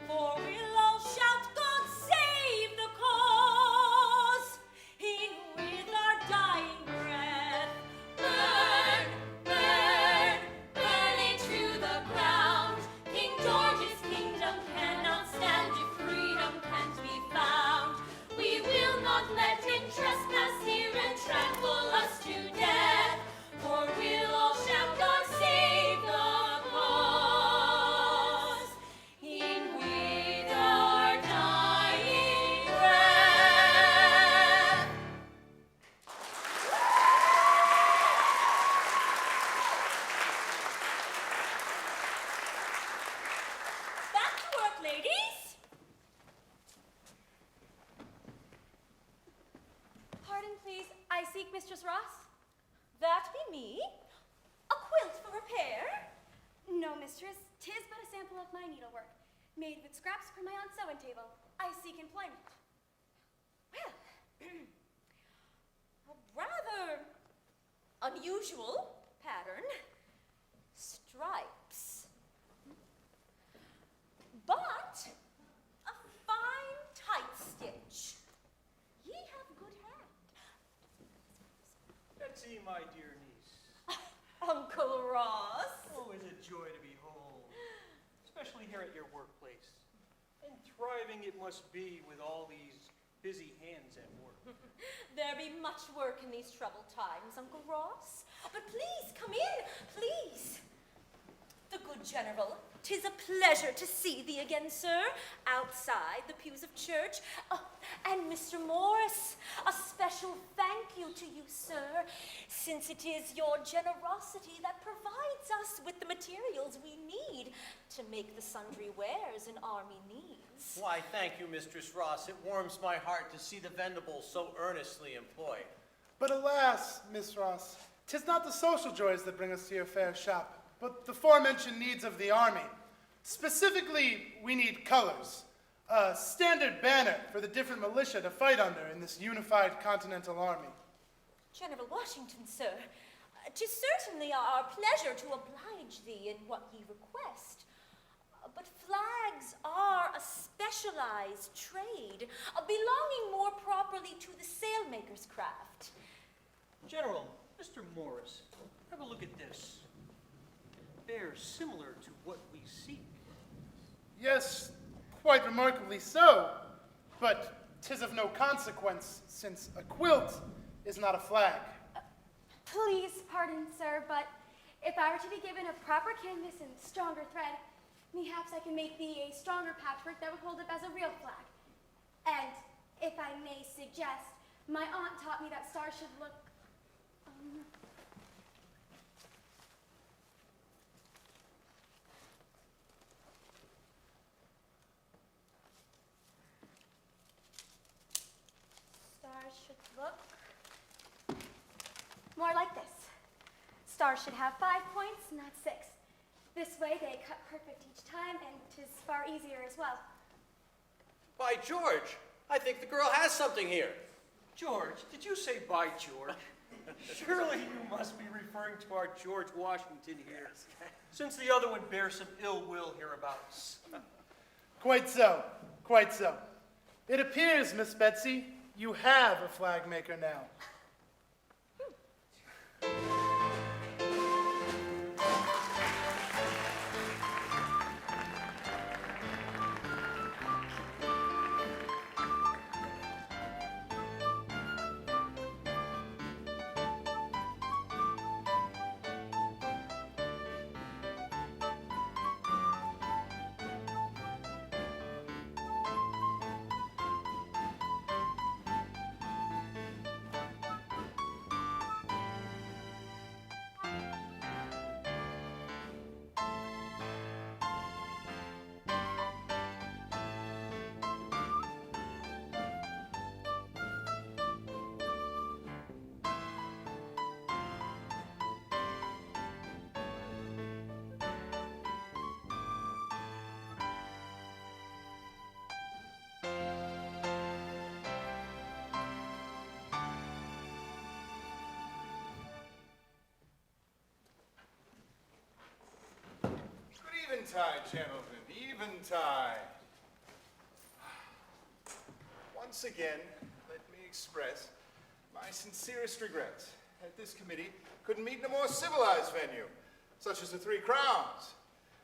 For we'll all shout, God save the cause, in with our dying breath. Burn, burn, burn it to the ground. King George's kingdom cannot stand if freedom can't be found. We will not let him trespass here and trample us to death. For we'll all shout, God save the cause, in with our dying breath. Back to work, ladies. Pardon, please, I seek Mistress Ross. That be me? A quilt for repair? No, mistress, 'tis but a sample of my needlework, made with scraps from my aunt's sewing table. I seek employment. Well, a rather unusual pattern. Stripes. But a fine tight stitch. Ye have good hand. Betsy, my dear niece, Uncle Ross. always a joy to behold, especially here at your workplace. And thriving it must be with all these busy hands at work. There be much work in these troubled times, Uncle Ross. But please, come in, please. The good general, 'tis a pleasure to see thee again, sir, outside the pews of church. Oh, and Mr. Morris, a special thank you to you, sir, since it is your generosity that provides us with the materials we need to make the sundry wares an army needs. Why, thank you, Mistress Ross. It warms my heart to see the vendibles so earnestly employed. But alas, Miss Ross, 'tis not the social joys that bring us to your fair shop, but the forementioned needs of the army. Specifically, we need colors. A standard banner for the different militia to fight under in this unified continental army. General Washington, sir, 'Tis certainly our pleasure to oblige thee in what ye request. But flags are a specialized trade, belonging more properly to the sailmaker's craft. General, Mr. Morris, have a look at this. They're similar to what we seek. Yes, quite remarkably so, but 'tis of no consequence, since a quilt is not a flag. Please pardon, sir, but if I were to be given a proper canvas and stronger thread, perhaps I can make thee a stronger patchwork that would hold up as a real flag. And if I may suggest, my aunt taught me that stars should look stars should look more like this. Stars should have 5 points, not 6. This way they cut perfect each time, and 'tis far easier as well. By George, I think the girl has something here. George, did you say by George? Surely you must be referring to our George Washington here, since the other one bears some ill will hereabouts. Quite so, quite so. It appears, Miss Betsy, you have a flag maker now. Eventide, gentlemen, eventide. Once again, let me express my sincerest regrets that this committee couldn't meet in a more civilized venue, such as the Three Crowns.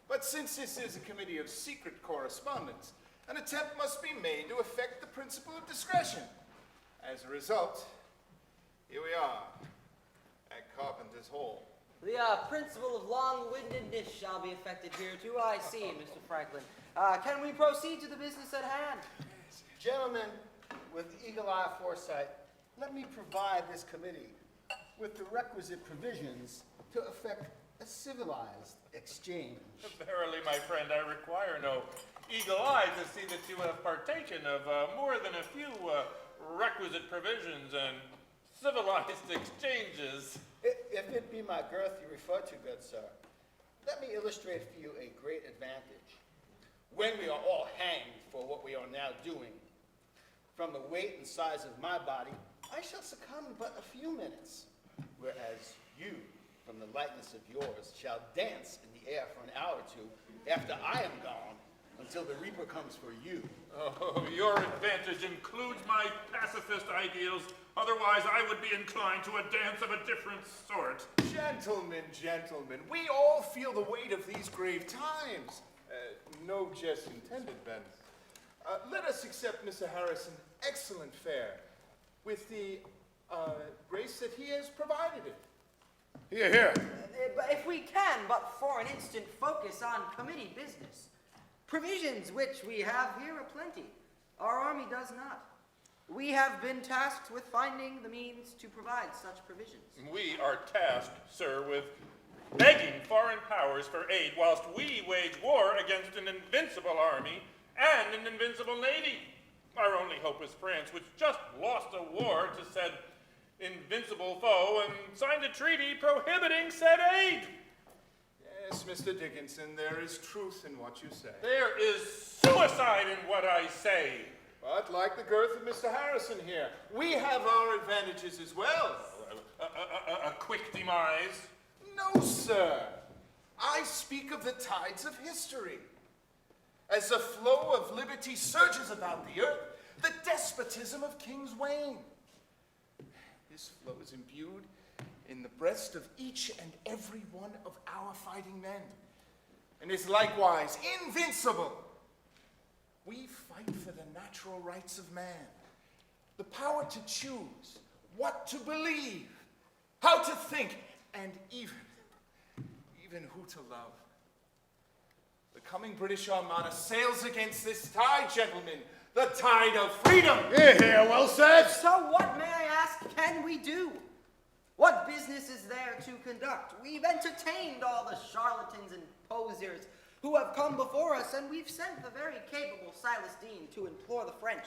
But since this is a committee of secret correspondence, an attempt must be made to effect the principle of discretion. As a result, here we are at Carpenter's Hall. The principle of long-windedness shall be effected here too, I see, Mr. Franklin. Can we proceed to the business at hand? Gentlemen, with eagle-eye foresight, let me provide this committee with the requisite provisions to effect a civilized exchange. Verily, my friend, I require no eagle eye to see that you have partaken of more than a few requisite provisions and civilized exchanges. If it be my girth you refer to, good sir, let me illustrate for you a great advantage. When we are all hanged for what we are now doing, from the weight and size of my body, I shall succumb in but a few minutes, whereas you, from the lightness of yours, shall dance in the air for an hour or two after I am gone, until the reaper comes for you. Oh, your advantage includes my pacifist ideals. Otherwise, I would be inclined to a dance of a different sort. Gentlemen, gentlemen, we all feel the weight of these grave times. No jest intended, Ben. Let us accept Mr. Harrison's excellent fare with the grace that he has provided it. Here, here. But if we can, but for an instant, focus on committee business. Provisions which we have here aplenty. Our army does not. We have been tasked with finding the means to provide such provisions. We are tasked, sir, with begging foreign powers for aid whilst we wage war against an invincible army and an invincible navy. Our only hope is France, which just lost a war to said invincible foe and signed a treaty prohibiting said aid. Yes, Mr. Dickinson, there is truth in what you say. There is suicide in what I say. But like the girth of Mr. Harrison here, we have our advantages as well. A quick demise? No, sir. I speak of the tides of history. As the flow of liberty surges about the earth, the despotism of kings wane. This flow is imbued in the breast of each and every one of our fighting men, and is likewise invincible. We fight for the natural rights of man, the power to choose, what to believe, how to think, and even who to love. The coming British Armada sails against this tide, gentlemen, the tide of freedom. Here, well said. So what, may I ask, can we do? What business is there to conduct? We've entertained all the charlatans and posers who have come before us, and we've sent the very capable Silas Dean to implore the French.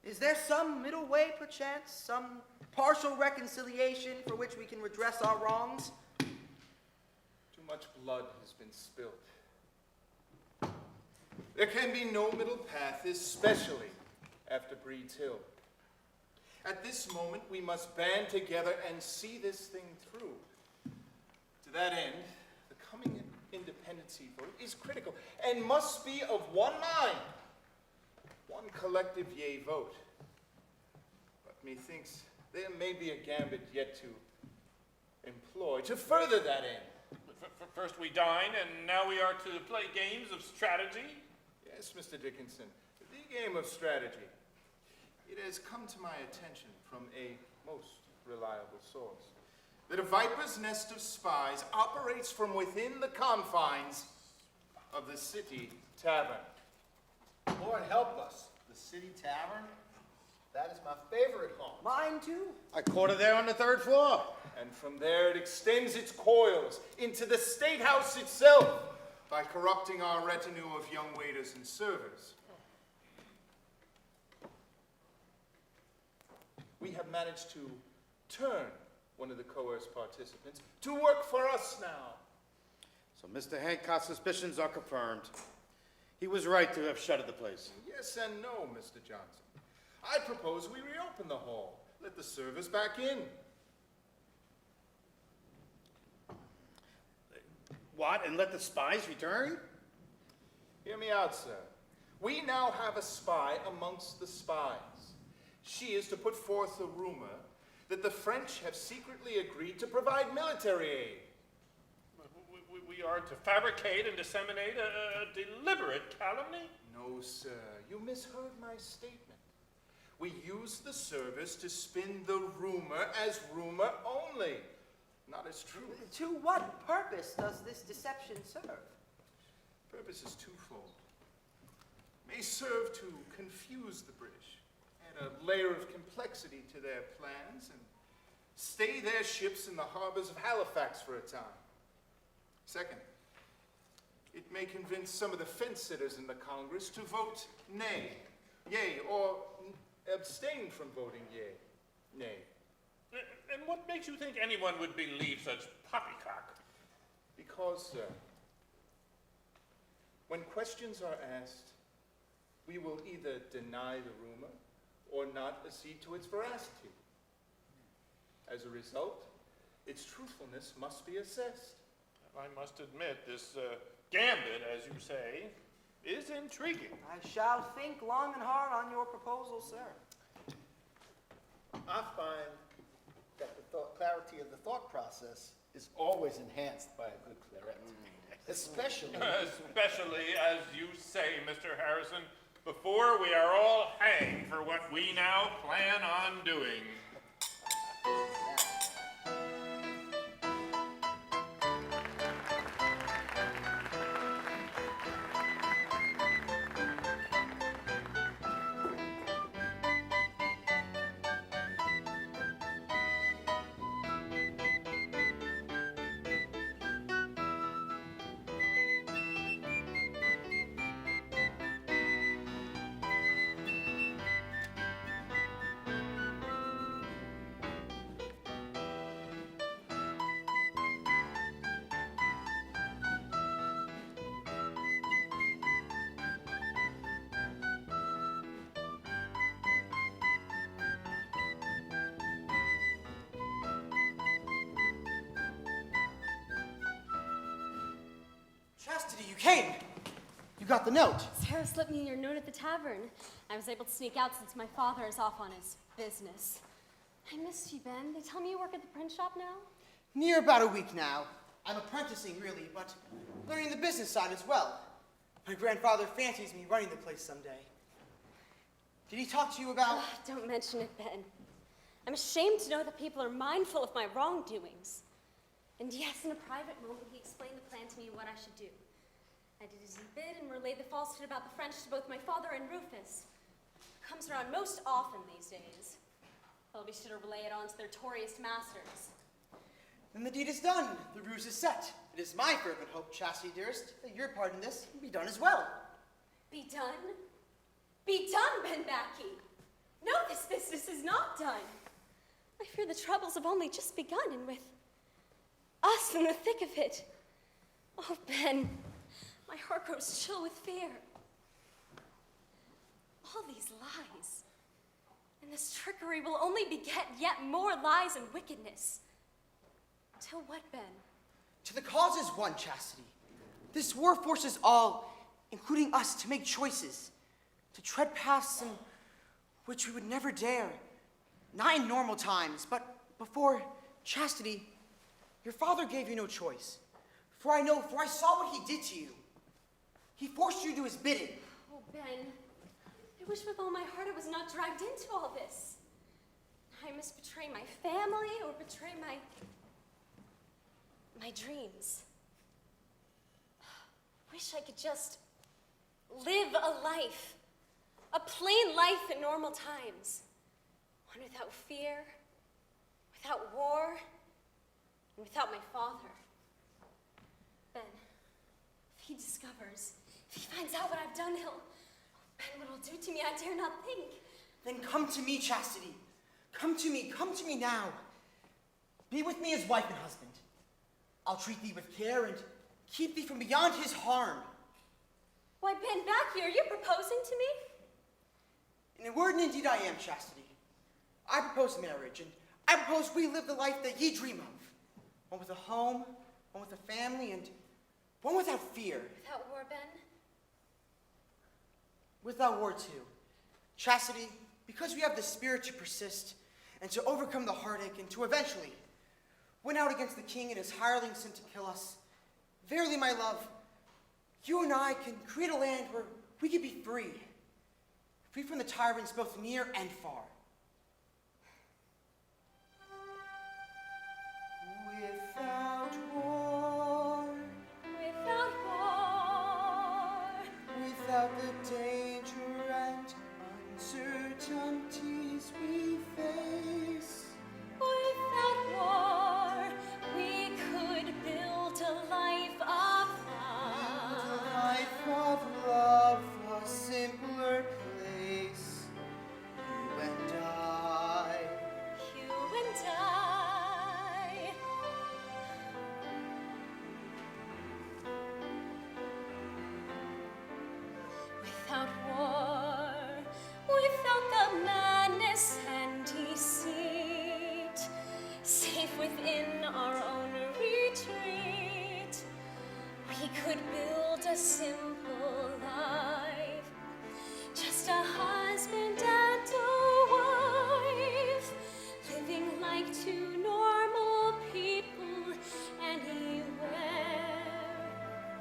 Is there some middle way, perchance? Some partial reconciliation for which we can redress our wrongs? Too much blood has been spilt. There can be no middle path, especially after Breed's Hill. At this moment, we must band together and see this thing through. To that end, the coming independency vote is critical and must be of one mind, one collective yea vote. But methinks there may be a gambit yet to employ to further that end. First we dine, and now we are to play games of strategy? Yes, Mr. Dickinson, the game of strategy. It has come to my attention from a most reliable source that a viper's nest of spies operates from within the confines of the city tavern. Lord help us, the city tavern? That is my favorite haunt. Mine too. I caught it there on the 3rd floor. And from there it extends its coils into the State House itself by corrupting our retinue of young waiters and servers. We have managed to turn one of the coerced participants to work for us now. So Mr. Hancock's suspicions are confirmed. He was right to have shuttered the place. Yes and no, Mr. Johnson. I propose we reopen the hall. Let the servers back in. What, and let the spies return? Hear me out, sir. We now have a spy amongst the spies. She is to put forth a rumor that the French have secretly agreed to provide military aid. We are to fabricate and disseminate a deliberate calumny? No, sir. You misheard my statement. We use the servers to spin the rumor as rumor only, not as truth. To what purpose does this deception serve? Purpose is twofold. May serve to confuse the British, add a layer of complexity to their plans, and stay their ships in the harbors of Halifax for a time. Second, it may convince some of the fence-sitters in the Congress to vote nay, yea, or abstain from voting yea, nay. And what makes you think anyone would believe such poppycock? Because, sir, when questions are asked, we will either deny the rumor or not accede to its veracity. As a result, its truthfulness must be assessed. I must admit, this gambit, as you say, is intriguing. I shall think long and hard on your proposal, sir. I find that the clarity of the thought process is always enhanced by a good claret. Especially as you say, Mr. Harrison, before we are all hanged for what we now plan on doing. you came. You got the note. Sarah slipped me your note at the tavern. I was able to sneak out since my father is off on his business. I missed you, Ben. They tell me you work at the print shop now? Near about a week now. I'm apprenticing, really, but learning the business side as well. My grandfather fancies me running the place someday. Did he talk to you about... Don't mention it, Ben. I'm ashamed to know that people are mindful of my wrongdoings. And yes, in a private moment, he explained the plan to me and what I should do. I did as he bid and relayed the falsehood about the French to both my father and Rufus. It comes around most often these days. They'll be sure to relay it on to their Toryist masters. Then the deed is done. The ruse is set. It is my fervent hope, Chastity dearest, that your part in this will be done as well. Be done? Be done, Ben Backy! No, this business is not done. I fear the troubles have only just begun, and with us in the thick of it. Oh, Ben, my heart grows chill with fear. All these lies, and this trickery will only beget yet more lies and wickedness. Till what, Ben? To the cause is one, Chastity. This war forces all, including us, to make choices, to tread paths in which we would never dare. Not in normal times, but before Chastity, your father gave you no choice. For I saw what he did to you. He forced you to do his bidding. Oh, Ben, I wish with all my heart I was not dragged into all this. I must betray my family or betray my dreams. Wish I could just live a life, a plain life in normal times. One without fear, without war, and without my father. Ben, if he discovers, if he finds out what I've done, Ben, what he'll do to me, I dare not think. Then come to me, Chastity. Come to me now. Be with me as wife and husband. I'll treat thee with care and keep thee from beyond his harm. Why, Ben Backy, are you proposing to me? In a word and indeed I am, Chastity. I propose marriage, and I propose we live the life that ye dream of. One with a home, one with a family, and one without fear. Without war, Ben? Without war, too. Chastity, because we have the spirit to persist and to overcome the heartache and to eventually win out against the king and his hirelings sent to kill us. Verily, my love, you and I can create a land where we can be free. Free from the tyrants both near and far. Without war. Without war. Without the danger and uncertainties we face. Without war, we could build a life of love. A life of love, a simpler place. You and I. You and I. Without war, without the madness and deceit, safe within our own retreat, we could build a simple life, just a husband and a wife, living like two normal people anywhere,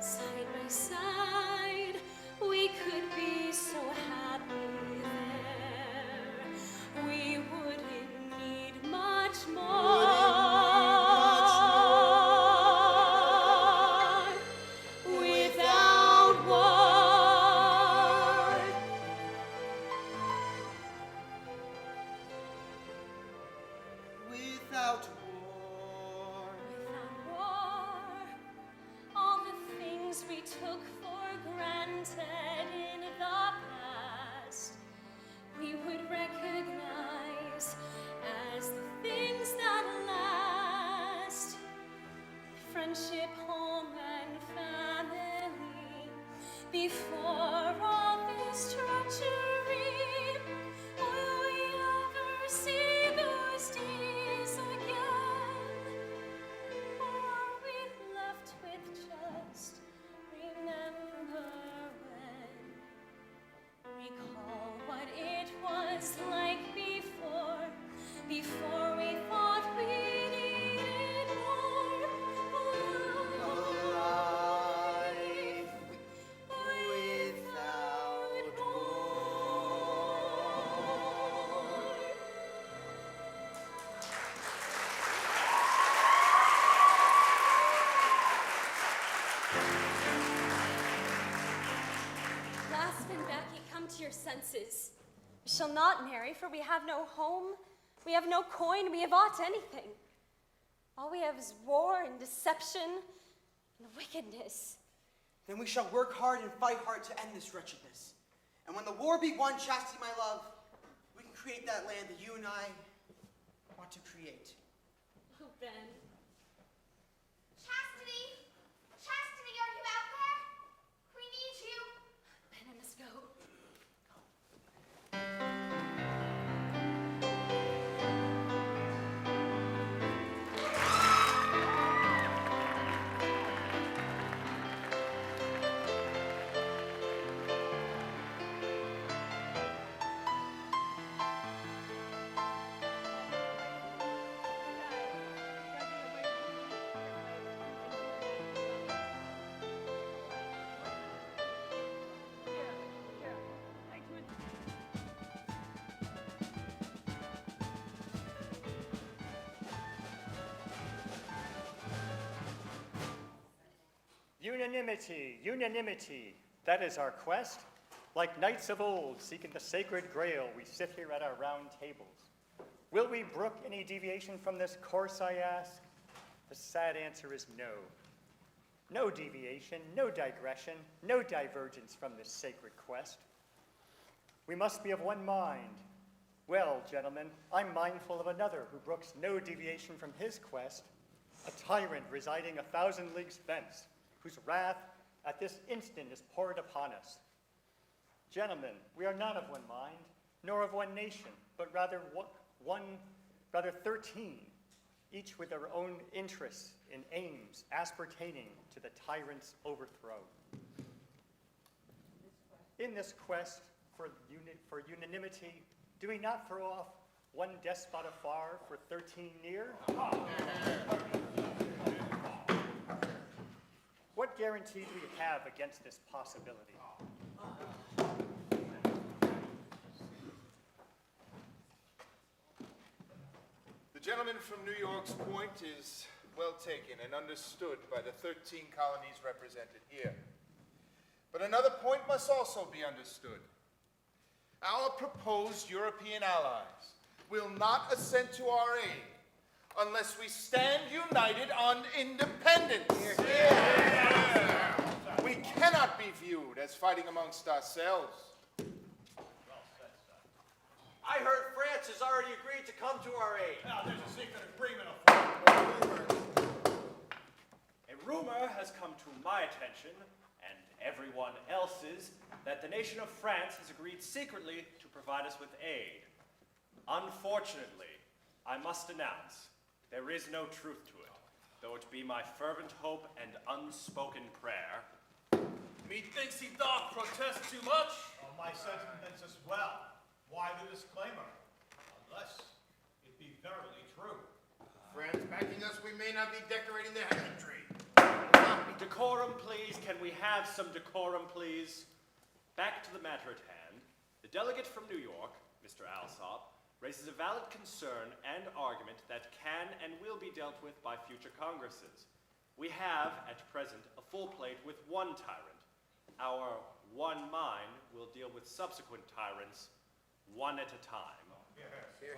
side by side. We could be so happy there. We wouldn't need much more. Without war. Without war. Without war. All the things we took for granted in the past, we would recognize as the things that last. Friendship, home, and family. Before all this treachery, will we ever see those days again? Or are we left with just remembering? senses. We shall not marry, for we have no home, we have no coin, we have aught anything. All we have is war and deception and wickedness. Then we shall work hard and fight hard to end this wretchedness. And when the war be won, Chastity, my love, we can create that land that you and I want to create. Oh, Ben. Chastity! Chastity, are you out there? We need you. Ben, I must go. Unanimity, unanimity, that is our quest. Like knights of old seeking the sacred grail, we sit here at our round tables. Will we brook any deviation from this course, I ask? The sad answer is no. No deviation, no digression, no divergence from this sacred quest. We must be of one mind. Well, gentlemen, I'm mindful of another who brooks no deviation from his quest, a tyrant residing 1,000 leagues thence, whose wrath at this instant is poured upon us. Gentlemen, we are not of one mind, nor of one nation, but rather 13, each with their own interests and aims aspertaining to the tyrant's overthrow. In this quest for unanimity, do we not throw off one despot afar for 13 near? What guarantee do we have against this possibility? The gentleman from New York's point is well taken and understood by the 13 colonies represented here. But another point must also be understood. Our proposed European allies will not assent to our aid unless we stand united on independence. We cannot be viewed as fighting amongst ourselves. I heard France has already agreed to come to our aid. Now, there's a secret agreement afoot. A rumor has come to my attention, and everyone else's, that the nation of France has agreed secretly to provide us with aid. Unfortunately, I must announce, there is no truth to it, though it be my fervent hope and unspoken prayer. Methinks he doth protest too much. My sentiments as well. Why the disclaimer? Unless it be verily true. Friends backing us, we may not be decorating the hanging tree. Decorum, please. Can we have some decorum, please? Back to the matter at hand. The delegate from New York, Mr. Alsop, raises a valid concern and argument that can and will be dealt with by future Congresses. We have, at present, a full plate with one tyrant. Our one mind will deal with subsequent tyrants one at a time.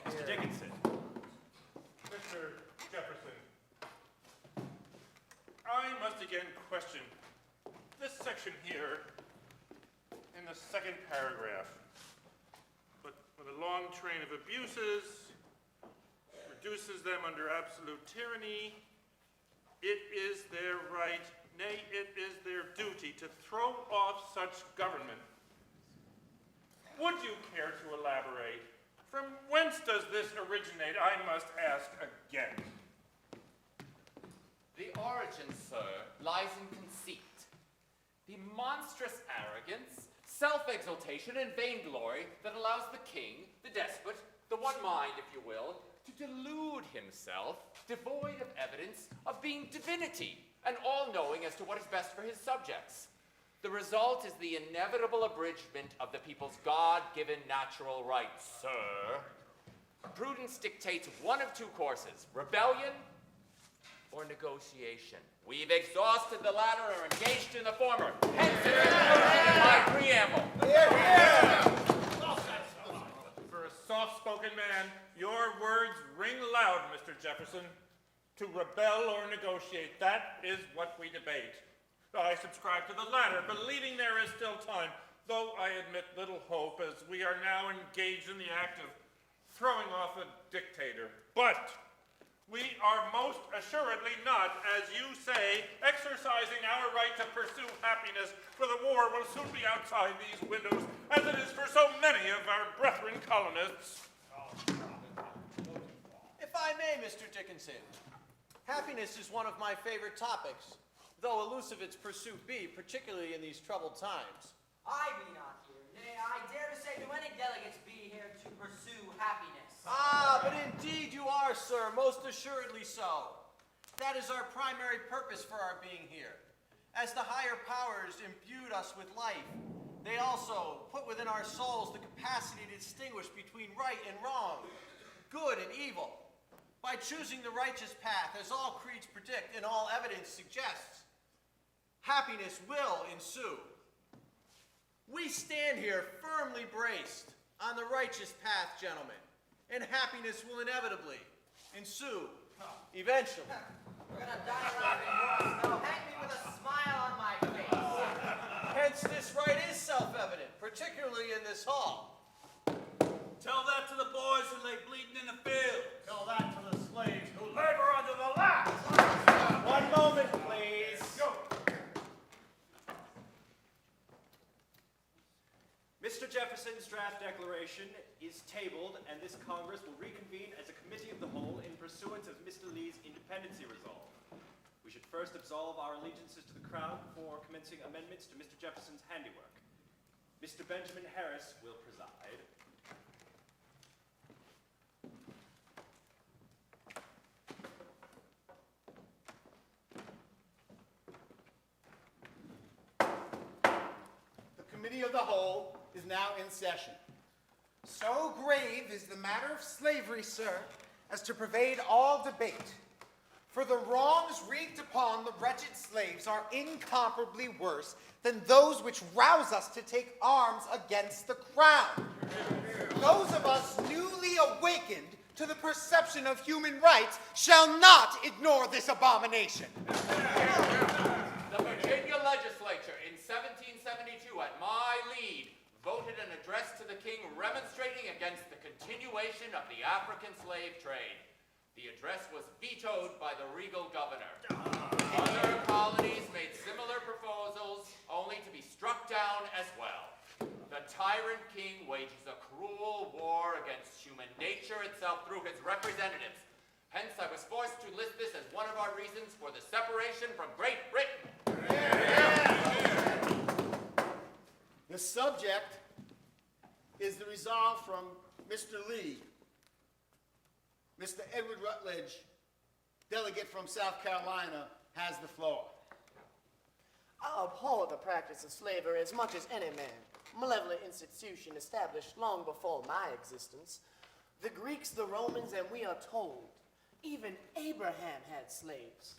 Mr. Dickinson. Mr. Jefferson, I must again question this section here in the second paragraph. But with a long train of abuses, reduces them under absolute tyranny, it is their right, nay, it is their duty to throw off such government. Would you care to elaborate? From whence does this originate, I must ask again. The origin, sir, lies in conceit. The monstrous arrogance, self-exaltation, and vainglory that allows the king, the despot, the one mind, if you will, to delude himself, devoid of evidence of being divinity, and all-knowing as to what is best for his subjects. The result is the inevitable abridgment of the people's God-given natural rights, sir. Prudence dictates one of two courses, rebellion or negotiation. We've exhausted the latter and are engaged in the former. Hence, my preamble. soft-spoken man, your words ring loud, Mr. Jefferson. To rebel or negotiate, that is what we debate. I subscribe to the latter, believing there is still time, though I admit little hope, as we are now engaged in the act of throwing off a dictator. But we are most assuredly not, as you say, exercising our right to pursue happiness, for the war will soon be outside these windows, as it is for so many of our brethren colonists. If I may, Mr. Dickinson, happiness is one of my favorite topics, though elusive its pursuit be, particularly in these troubled times. I be not here. Nay, I dare to say, do any delegates be here to pursue happiness? Ah, but indeed you are, sir, most assuredly so. That is our primary purpose for our being here. As the higher powers imbued us with life, they also put within our souls the capacity to distinguish between right and wrong, good and evil. By choosing the righteous path, as all creeds predict and all evidence suggests, happiness will ensue. We stand here firmly braced on the righteous path, gentlemen, and happiness will inevitably ensue, eventually. We're gonna die laughing, boys. Now hang me with a smile on my face. Hence, this right is self-evident, particularly in this hall. Tell that to the boys who lay bleeding in the field. Tell that to the slaves who labor under the lash. One moment, please. Go. Mr. Jefferson's draft declaration is tabled, and this Congress will reconvene as a committee of the whole in pursuance of Mr. Lee's independency resolve. We should first absolve our allegiances to the Crown before commencing amendments to Mr. Jefferson's handiwork. Mr. Benjamin Harris will preside. The Committee of the Whole is now in session. So grave is the matter of slavery, sir, as to pervade all debate. For the wrongs wreaked upon the wretched slaves are incomparably worse than those which rouse us to take arms against the crown. Those of us newly awakened to the perception of human rights shall not ignore this abomination. The Virginia legislature in 1772, at my lead, voted an address to the king remonstrating against the continuation of the African slave trade. The address was vetoed by the regal governor. Other colonies made similar proposals, only to be struck down as well. The tyrant king wages a cruel war against human nature itself through his representatives. Hence, I was forced to list this as one of our reasons for the separation from Great Britain. The subject is the resolve from Mr. Lee. Mr. Edward Rutledge, delegate from South Carolina, has the floor. I abhor the practice of slavery as much as any man, malevolent institution established long before my existence. The Greeks, the Romans, and we are told, even Abraham had slaves.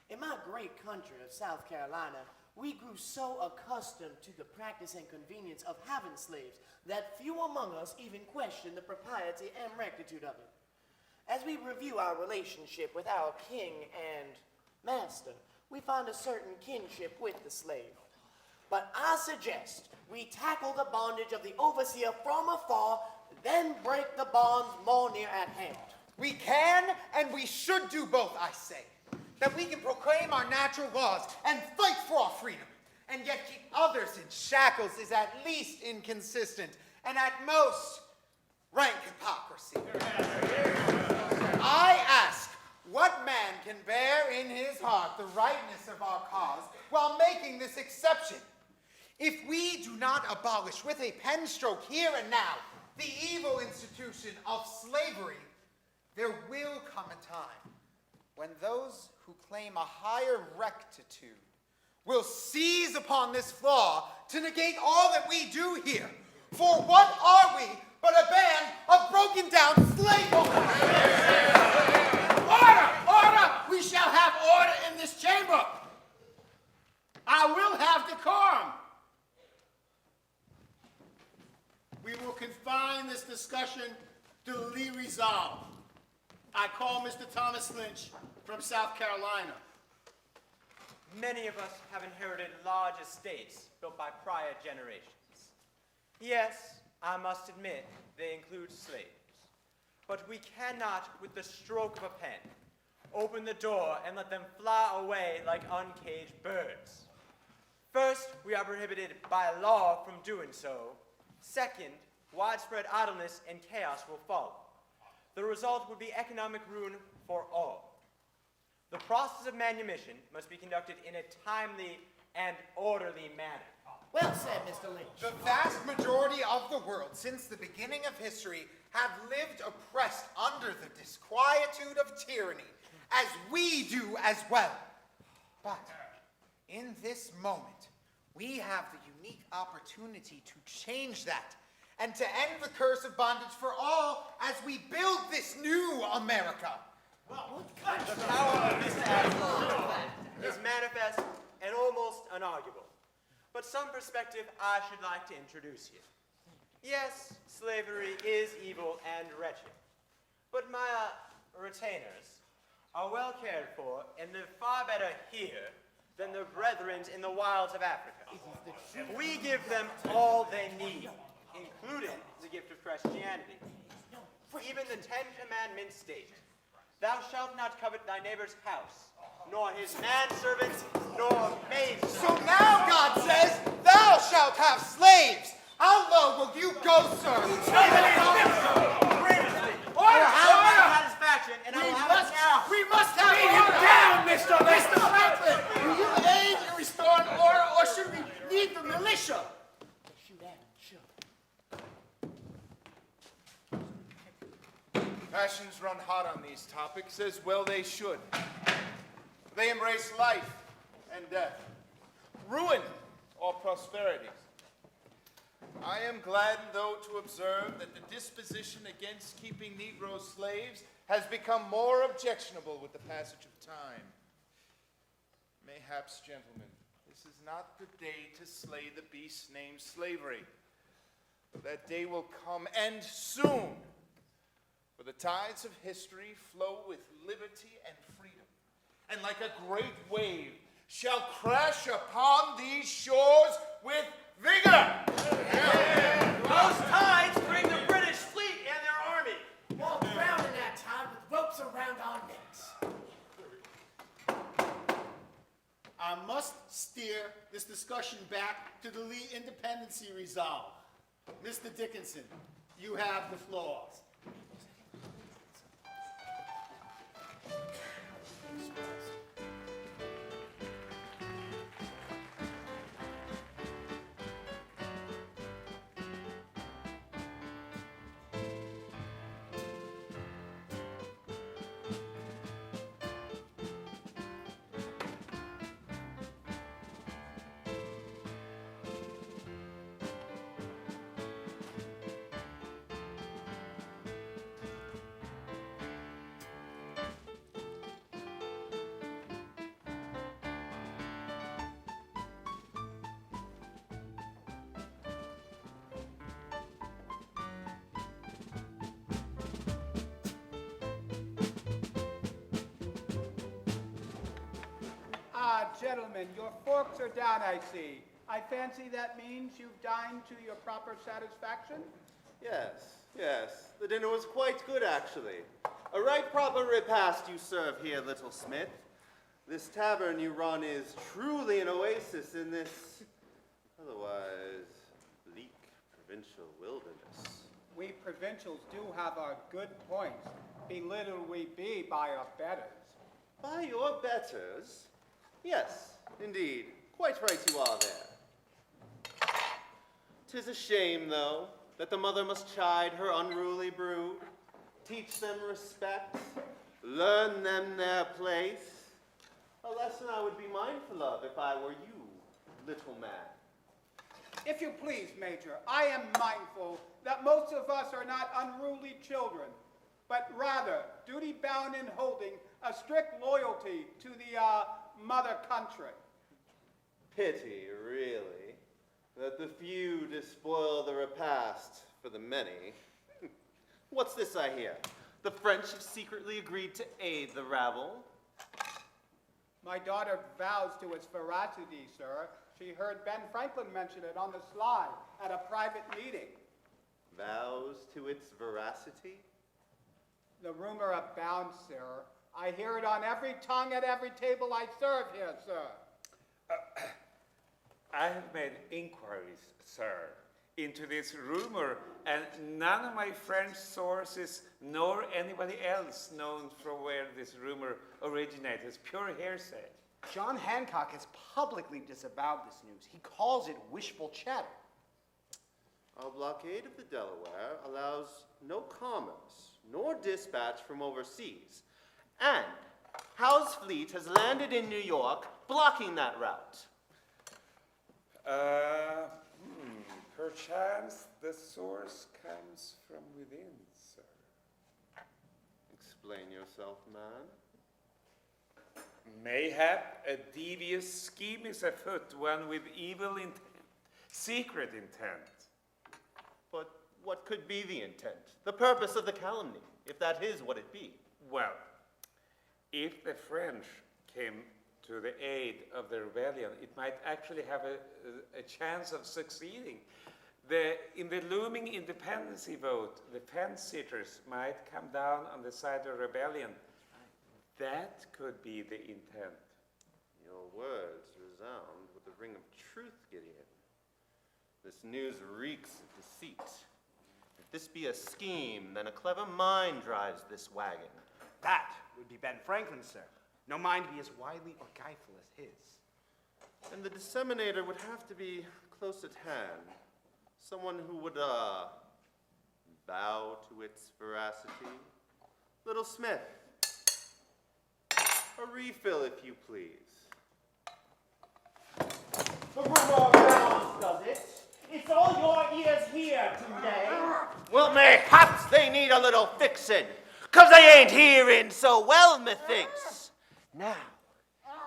In my great country of South Carolina, we grew so accustomed to the practice and convenience of having slaves that few among us even question the propriety and rectitude of it. As we review our relationship with our king and master, we find a certain kinship with the slave. But I suggest we tackle the bondage of the overseer from afar, then break the bonds more near at hand. We can and we should do both, I say. That we can proclaim our natural laws and fight for our freedom, and yet keep others in shackles is at least inconsistent, and at most, rank hypocrisy. I ask, what man can bear in his heart the rightness of our cause while making this exception? If we do not abolish with a pen stroke here and now the evil institution of slavery, there will come a time when those who claim a higher rectitude will seize upon this flaw to negate all that we do here. For what are we but a band of broken down slave owners? Order! Order! We shall have order in this chamber. I will have decorum. We will confine this discussion Duly resolved. I call Mr. Thomas Lynch from South Carolina. Many of us have inherited large estates built by prior generations. Yes, I must admit, they include slaves. But we cannot, with the stroke of a pen, open the door and let them fly away like uncaged birds. First, we are prohibited by law from doing so. Second, widespread idleness and chaos will follow. The result would be economic ruin for all. The process of manumission must be conducted in a timely and orderly manner. Well said, Mr. Lynch. The vast majority of the world, since the beginning of history, have lived oppressed under the disquietude of tyranny, as we do as well. But in this moment, we have the unique opportunity to change that and to end the curse of bondage for all as we build this new America. The power of this act is manifest and almost unarguable. But some perspective I should like to introduce here. Yes, slavery is evil and wretched. But my retainers are well cared for and live far better here than their brethren in the wilds of Africa. We give them all they need, including the gift of Christianity. Even the Ten Commandments state, "Thou shalt not covet thy neighbor's house, nor his manservant, nor maid." So now God says, "Thou shalt have slaves." How low will you go, sir? Satisfaction, and I will have it now. We must have him down, Mr. Franklin. Will you aid in restoring order, or should we need the militia? Shoot at him, shoot. Passions run hot on these topics, as well they should. They embrace life and death, ruin or prosperity. I am glad, though, to observe that the disposition against keeping Negro slaves has become more objectionable with the passage of time. Mayhaps, gentlemen, this is not the day to slay the beast named slavery. But that day will come, and soon, for the tides of history flow with liberty and freedom, and like a great wave shall crash upon these shores with vigor. Those tides bring the British fleet and their army. Walk around in that tide with ropes around our necks. I must steer this discussion back to the Lee Independency Resolve. Mr. Dickinson, you have the floor. Gentlemen, your forks are down, I see. I fancy that means you've dined to your proper satisfaction? Yes, yes. The dinner was quite good, actually. A right proper repast you serve here, little Smith. This tavern you run is truly an oasis in this otherwise bleak provincial wilderness. We provincials do have our good points. Belittled we be by our betters. By your betters? Yes, indeed. Quite right you are there. 'Tis a shame, though, that the mother must chide her unruly brood, teach them respect, learn them their place. A lesson I would be mindful of if I were you, little man. If you please, Major, I am mindful that most of us are not unruly children, but rather duty-bound in holding a strict loyalty to the mother country. Pity, really, that the few despoil the repast for the many. What's this I hear? The French have secretly agreed to aid the rabble? My daughter vows to its veracity, sir. She heard Ben Franklin mention it on the sly at a private meeting. Vows to its veracity? The rumor abounds, sir. I hear it on every tongue at every table I serve here, sir. I have made inquiries, sir, into this rumor, and none of my French sources nor anybody else knows from where this rumor originates. It's pure hearsay. John Hancock has publicly disavowed this news. He calls it wishful chatter. Our blockade of the Delaware allows no commerce nor dispatch from overseas. And Howe's fleet has landed in New York, blocking that route. Perchance the source comes from within, sir. Explain yourself, man. Mayhap a devious scheme is afoot, one with evil intent, secret intent. But what could be the intent? The purpose of the calumny, if that is what it be? Well, if the French came to the aid of the rebellion, it might actually have a chance of succeeding. In the looming independency vote, the fence-sitters might come down on the side of rebellion. That could be the intent. Your words resound with the ring of truth, Gideon. This news reeks of deceit. If this be a scheme, then a clever mind drives this wagon. That would be Ben Franklin, sir. No mind be as wily or guileful as his. And the disseminator would have to be close at hand. Someone who would, bow to its veracity. Little Smith. A refill, if you please. The rumor abounds, does it? It's all your ears here today. Well, mayhaps they need a little fixin', 'cause they ain't hearing so well, methinks. Now,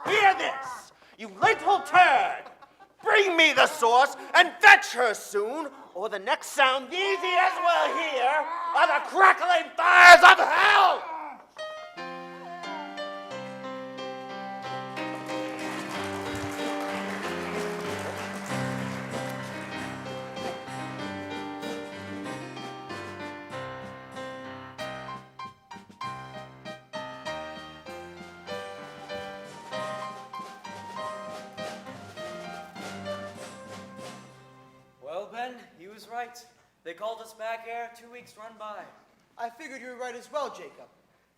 hear this, you little turd. Bring me the source and fetch her soon, or the next sound these ears will hear are the crackling fires of hell. Well, Ben, he was right. They called us back ere 2 weeks run by. I figured you were right as well, Jacob.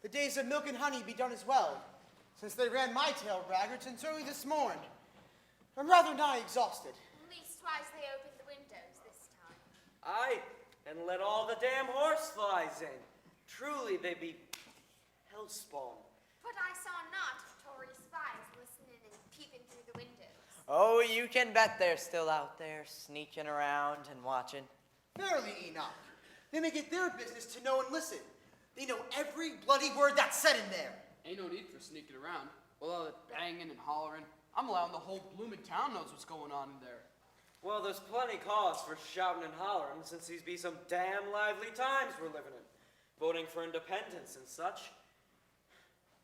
The days of milk and honey be done as well, since they ran my tail braggarts since early this morn. I'm rather nigh exhausted. Leastwise, they opened the windows this time. Aye, and let all the damn horse flies in. Truly, they be hellspawn. But I saw not Tory spies listening and peeping through the windows. Oh, you can bet they're still out there, sneaking around and watching. Verily, Enoch. They make it their business to know and listen. They know every bloody word that's said in there. Ain't no need for sneaking around. With all that banging and hollering, I'm allowing the whole blooming town knows what's going on in there. Well, there's plenty cause for shouting and hollering, since these be some damn lively times we're living in. Voting for independence and such.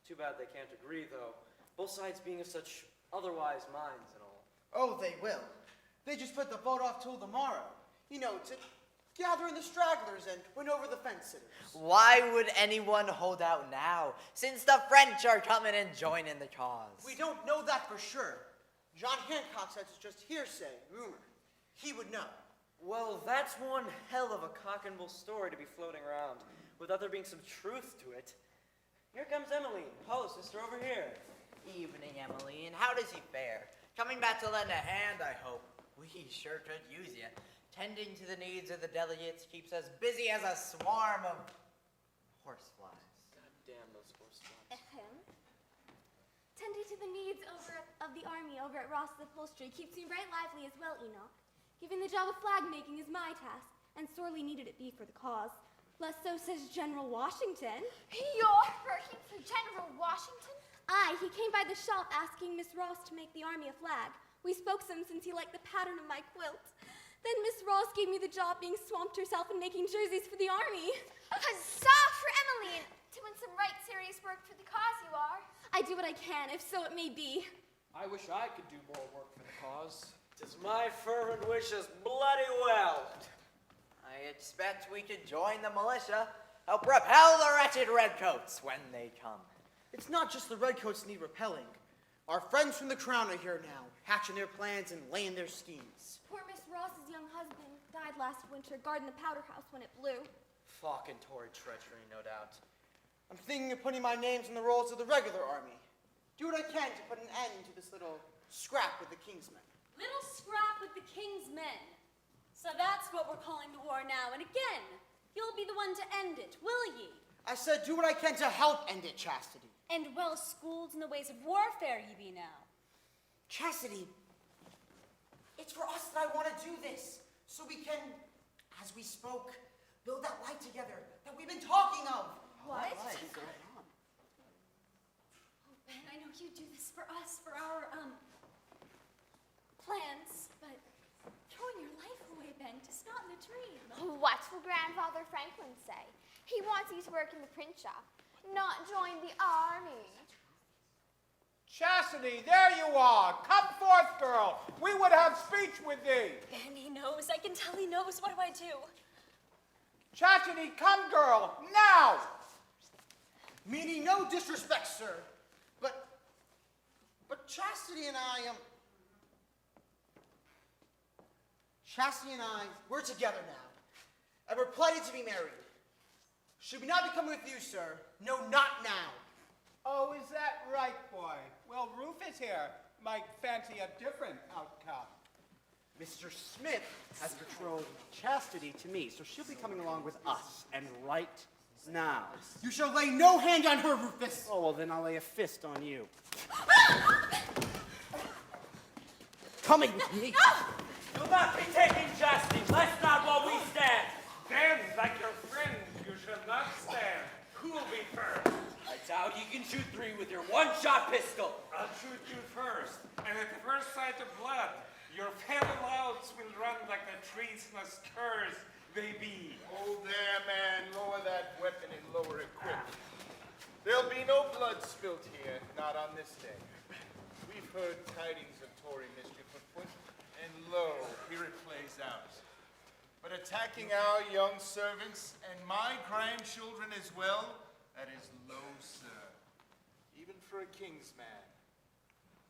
Too bad they can't agree, though. Both sides being of such otherwise minds and all. Oh, they will. They just put the vote off till tomorrow. You know, to gather in the stragglers and win over the fence-sitters. Why would anyone hold out now, since the French are coming and joining the cause? We don't know that for sure. John Hancock says it's just hearsay, rumor. He would know. Well, that's one hell of a cock and bull story to be floating around, without there being some truth to it. Here comes Emmeline. Hello, sister, over here. Evening, Emmeline. How does he fare? Coming back to lend a hand, I hope. We sure could use you. Tending to the needs of the delegates keeps us busy as a swarm of horseflies. God damn those horseflies. Tending to the needs of the army over at Ross's Upholstery keeps me right lively as well, Enoch. Giving the job of flag making is my task, and sorely needed it be for the cause. Less so says General Washington. You're working for General Washington? Aye, he came by the shop asking Miss Ross to make the army a flag. We spoke some since he liked the pattern of my quilt. Then Miss Ross gave me the job being swamped herself in making jerseys for the army. Huzzah for Emmeline! Doing some right serious work for the cause you are. I do what I can, if so it may be. I wish I could do more work for the cause. 'Tis my fervent wish as bloody well. I expect we could join the militia, help repel the wretched redcoats when they come. It's not just the redcoats need repelling. Our friends from the crown are here now, hatching their plans and laying their schemes. Poor Miss Ross's young husband died last winter guarding the powder house when it blew. Fucking Tory treachery, no doubt. I'm thinking of putting my names in the rolls of the regular army. Do what I can to put an end to this little scrap with the king's men. Little scrap with the king's men. So that's what we're calling the war now. And again, you'll be the one to end it, will ye? I said do what I can to help end it, Chastity. And well schooled in the ways of warfare ye be now. Chastity, it's for us that I want to do this, so we can, as we spoke, build that light together that we've been talking of. What? What is going on? Oh, Ben, I know you do this for us, for our, plans, but throwing your life away, Ben, it's not in a dream. What will Grandfather Franklin say? He wants you to work in the print shop, not join the army. Chastity, there you are. Come forth, girl. We would have speech with thee. Ben, he knows. I can tell he knows. What do I do? Chastity, come, girl, now. Meaning no disrespect, sir, but Chastity and I, Chastity and I, we're together now, and we're plighted to be married. Should we not be coming with you, sir? No, not now. Oh, is that right, boy? Well, Rufus here might fancy a different outcome. Mr. Smith has betrothed Chastity to me, so she'll be coming along with us, and right now. You shall lay no hand on her, Rufus. Oh, well, then I'll lay a fist on you. Coming with me. Do not be taking Chastity, lest not while we stand. Stand like your friends, you shall not stand. Who'll be first? I doubt you can shoot three with your one-shot pistol. I'll shoot you first, and at the first sight of blood, your fellow louds will run like the treasonous curs they be. Oh, there, man. Lower that weapon and lower it quick. There'll be no blood spilt here, not on this day. We've heard tidings of Tory mischief afoot, and lo, here it plays out. But attacking our young servants and my grandchildren as well, that is low, sir. Even for a king's man.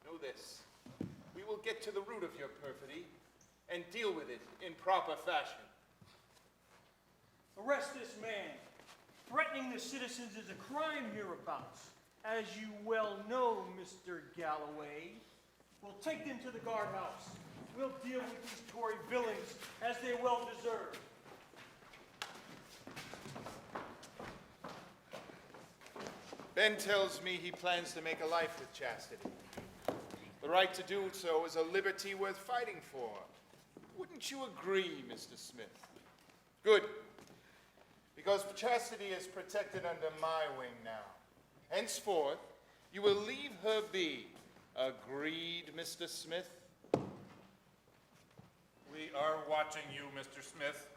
Know this. We will get to the root of your perfidy and deal with it in proper fashion. Arrest this man. Threatening the citizens is a crime hereabouts. As you well know, Mr. Galloway. We'll take them to the guardhouse. We'll deal with these Tory villains as they well deserve. Ben tells me he plans to make a life with Chastity. The right to do so is a liberty worth fighting for. Wouldn't you agree, Mr. Smith? Good. Because Chastity is protected under my wing now. Henceforth, you will leave her be. Agreed, Mr. Smith? We are watching you, Mr. Smith.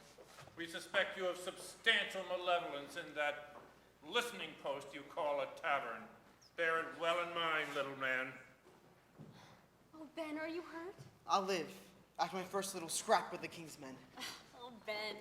We suspect you of substantial malevolence in that listening post you call a tavern. Bear it well in mind, little man. Oh, Ben, are you hurt? I'll live after my first little scrap with the king's men. Oh, Ben.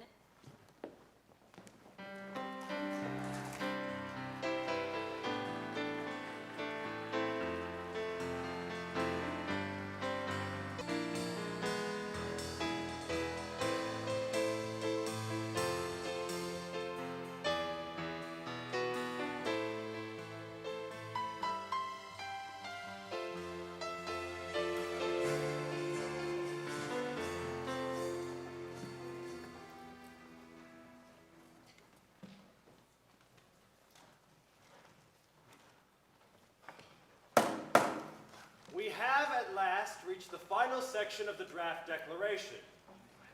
We have at last reached the final section of the draft declaration.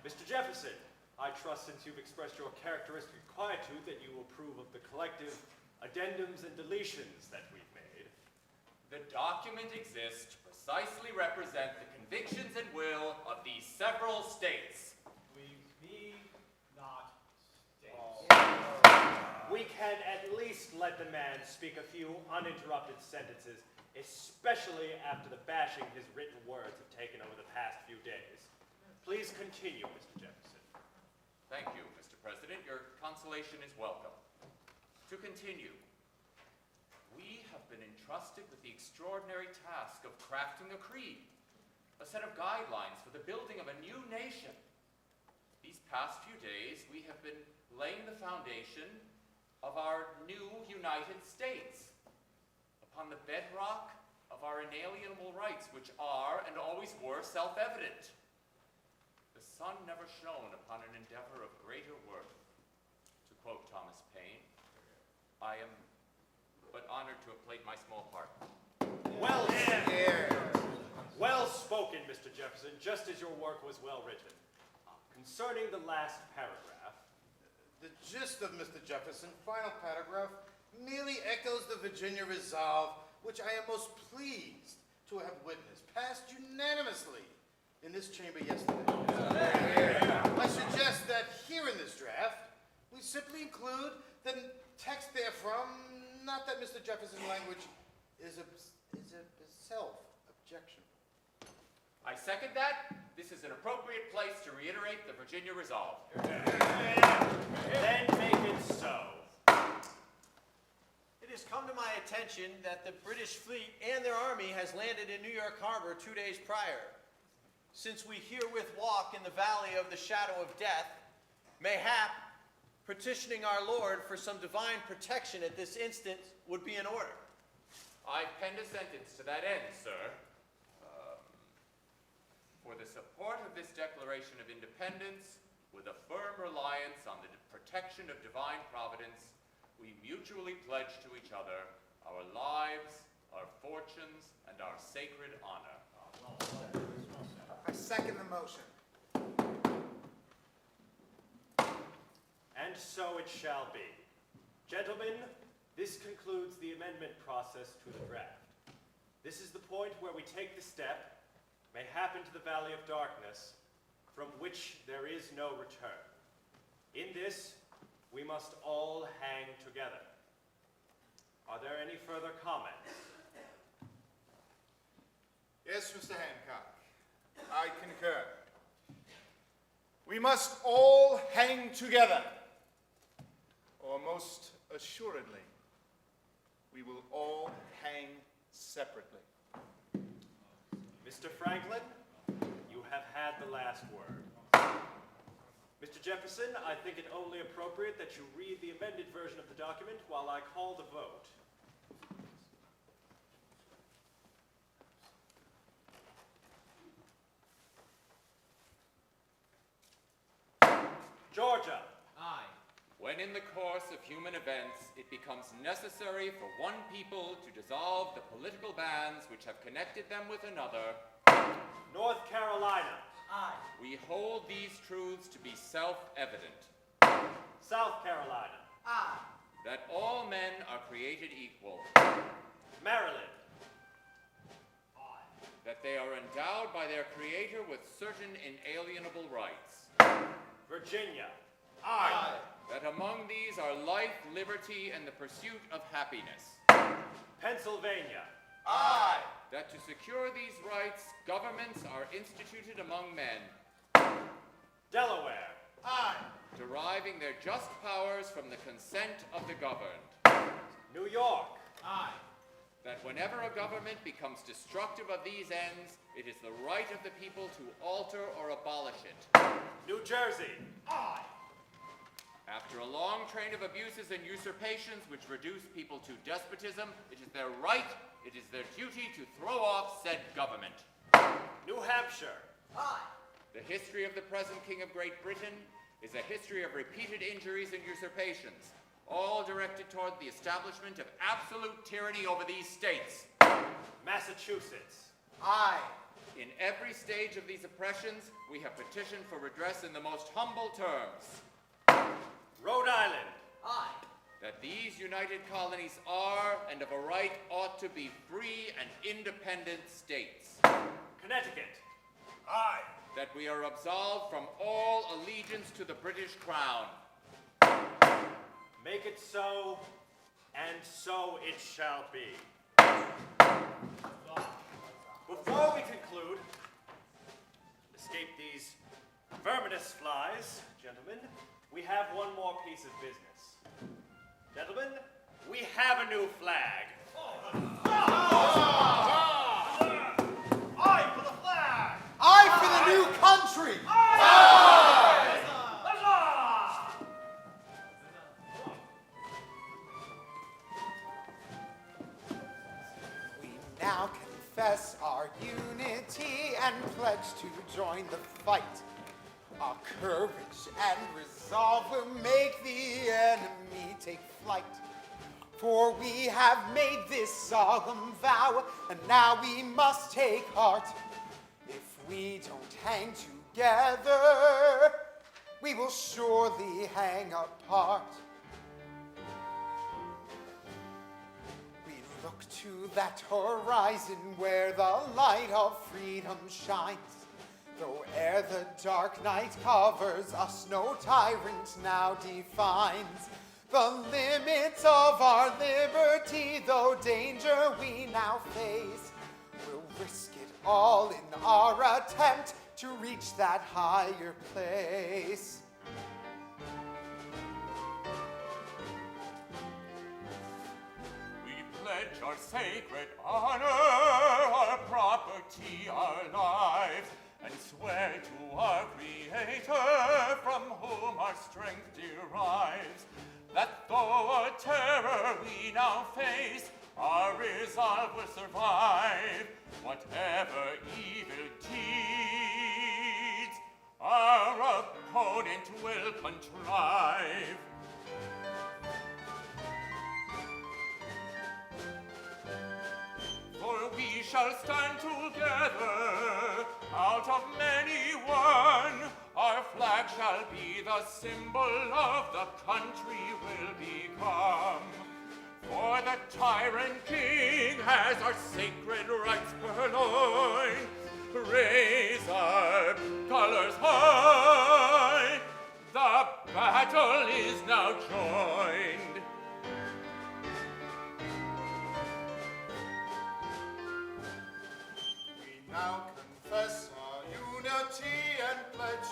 Mr. Jefferson, I trust since you've expressed your characteristic quietude that you will approve of the collective addendums and deletions that we've made. The document exists to precisely represent the convictions and will of these several states. We can at least let the man speak a few uninterrupted sentences, especially after the bashing his written words have taken over the past few days. Please continue, Mr. Jefferson. Thank you, Mr. President. Your consolation is welcome. To continue, we have been entrusted with the extraordinary task of crafting a creed, a set of guidelines for the building of a new nation. These past few days, we have been laying the foundation of our new United States upon the bedrock of our inalienable rights, which are and always were self-evident. The sun never shone upon an endeavor of greater worth. To quote Thomas Paine, I am but honored to have played my small part. Well said. Well spoken, Mr. Jefferson, just as your work was well written. Concerning the last paragraph, The gist of Mr. Jefferson's final paragraph merely echoes the Virginia resolve, which I am most pleased to have witnessed, passed unanimously in this chamber yesterday. I suggest that here in this draft, we simply include the text therefrom, not that Mr. Jefferson's language is a self-objection. I second that. This is an appropriate place to reiterate the Virginia resolve. then make it so. It has come to my attention that the British fleet and their army has landed in New York Harbor 2 days prior. Since we herewith walk in the valley of the shadow of death, mayhap petitioning our Lord for some divine protection at this instant would be in order. I've penned a sentence to that end, sir. For the support of this Declaration of Independence, with a firm reliance on the protection of divine providence, we mutually pledge to each other our lives, our fortunes, and our sacred honor. I second the motion. And so it shall be. Gentlemen, this concludes the amendment process to the draft. This is the point where we take the step, mayhap into the valley of darkness, from which there is no return. In this, we must all hang together. Are there any further comments? Yes, Mr. Hancock, I concur. We must all hang together, or most assuredly, we will all hang separately. Mr. Franklin, you have had the last word. Mr. Jefferson, I think it only appropriate that you read the amended version of the document while I call the vote. Georgia. Aye. When in the course of human events it becomes necessary for one people to dissolve the political bands which have connected them with another, North Carolina. Aye. We hold these truths to be self-evident. South Carolina. Aye. That all men are created equal. Maryland. Aye. That they are endowed by their Creator with certain inalienable rights. Virginia. Aye. That among these are life, liberty, and the pursuit of happiness. Pennsylvania. Aye. That to secure these rights, governments are instituted among men. Delaware. Aye. Deriving their just powers from the consent of the governed. New York. Aye. That whenever a government becomes destructive of these ends, it is the right of the people to alter or abolish it. New Jersey. Aye. After a long train of abuses and usurpations which reduce people to despotism, it is their right, it is their duty to throw off said government. New Hampshire. Aye. The history of the present King of Great Britain is a history of repeated injuries and usurpations, all directed toward the establishment of absolute tyranny over these states. Massachusetts. Aye. In every stage of these oppressions, we have petitioned for redress in the most humble terms. Rhode Island. Aye. That these united colonies are, and of a right ought to be, free and independent states. Connecticut. Aye. That we are absolved from all allegiance to the British Crown. Make it so, and so it shall be. Before we conclude, escape these verminous flies, gentlemen, we have one more piece of business. Gentlemen, we have a new flag. I for the flag! I for the new country! We now confess our unity and pledge to join the fight. Our courage and resolve will make the enemy take flight. For we have made this solemn vow, and now we must take heart. If we don't hang together, we will surely hang apart. We look to that horizon where the light of freedom shines. Though ere the dark night covers us, no tyrant now defines the limits of our liberty. Though danger we now face, we'll risk it all in our attempt to reach that higher place. We pledge our sacred honor, our property, our lives, and swear to our Creator, from whom our strength derives, that though a terror we now face, our resolve will survive whatever evil deeds our opponent will contrive. For we shall stand together, out of many one. Our flag shall be the symbol of the country will become. For the tyrant king has our sacred rights purloined. Raise our colors high, the battle is now joined. We now confess our unity and pledge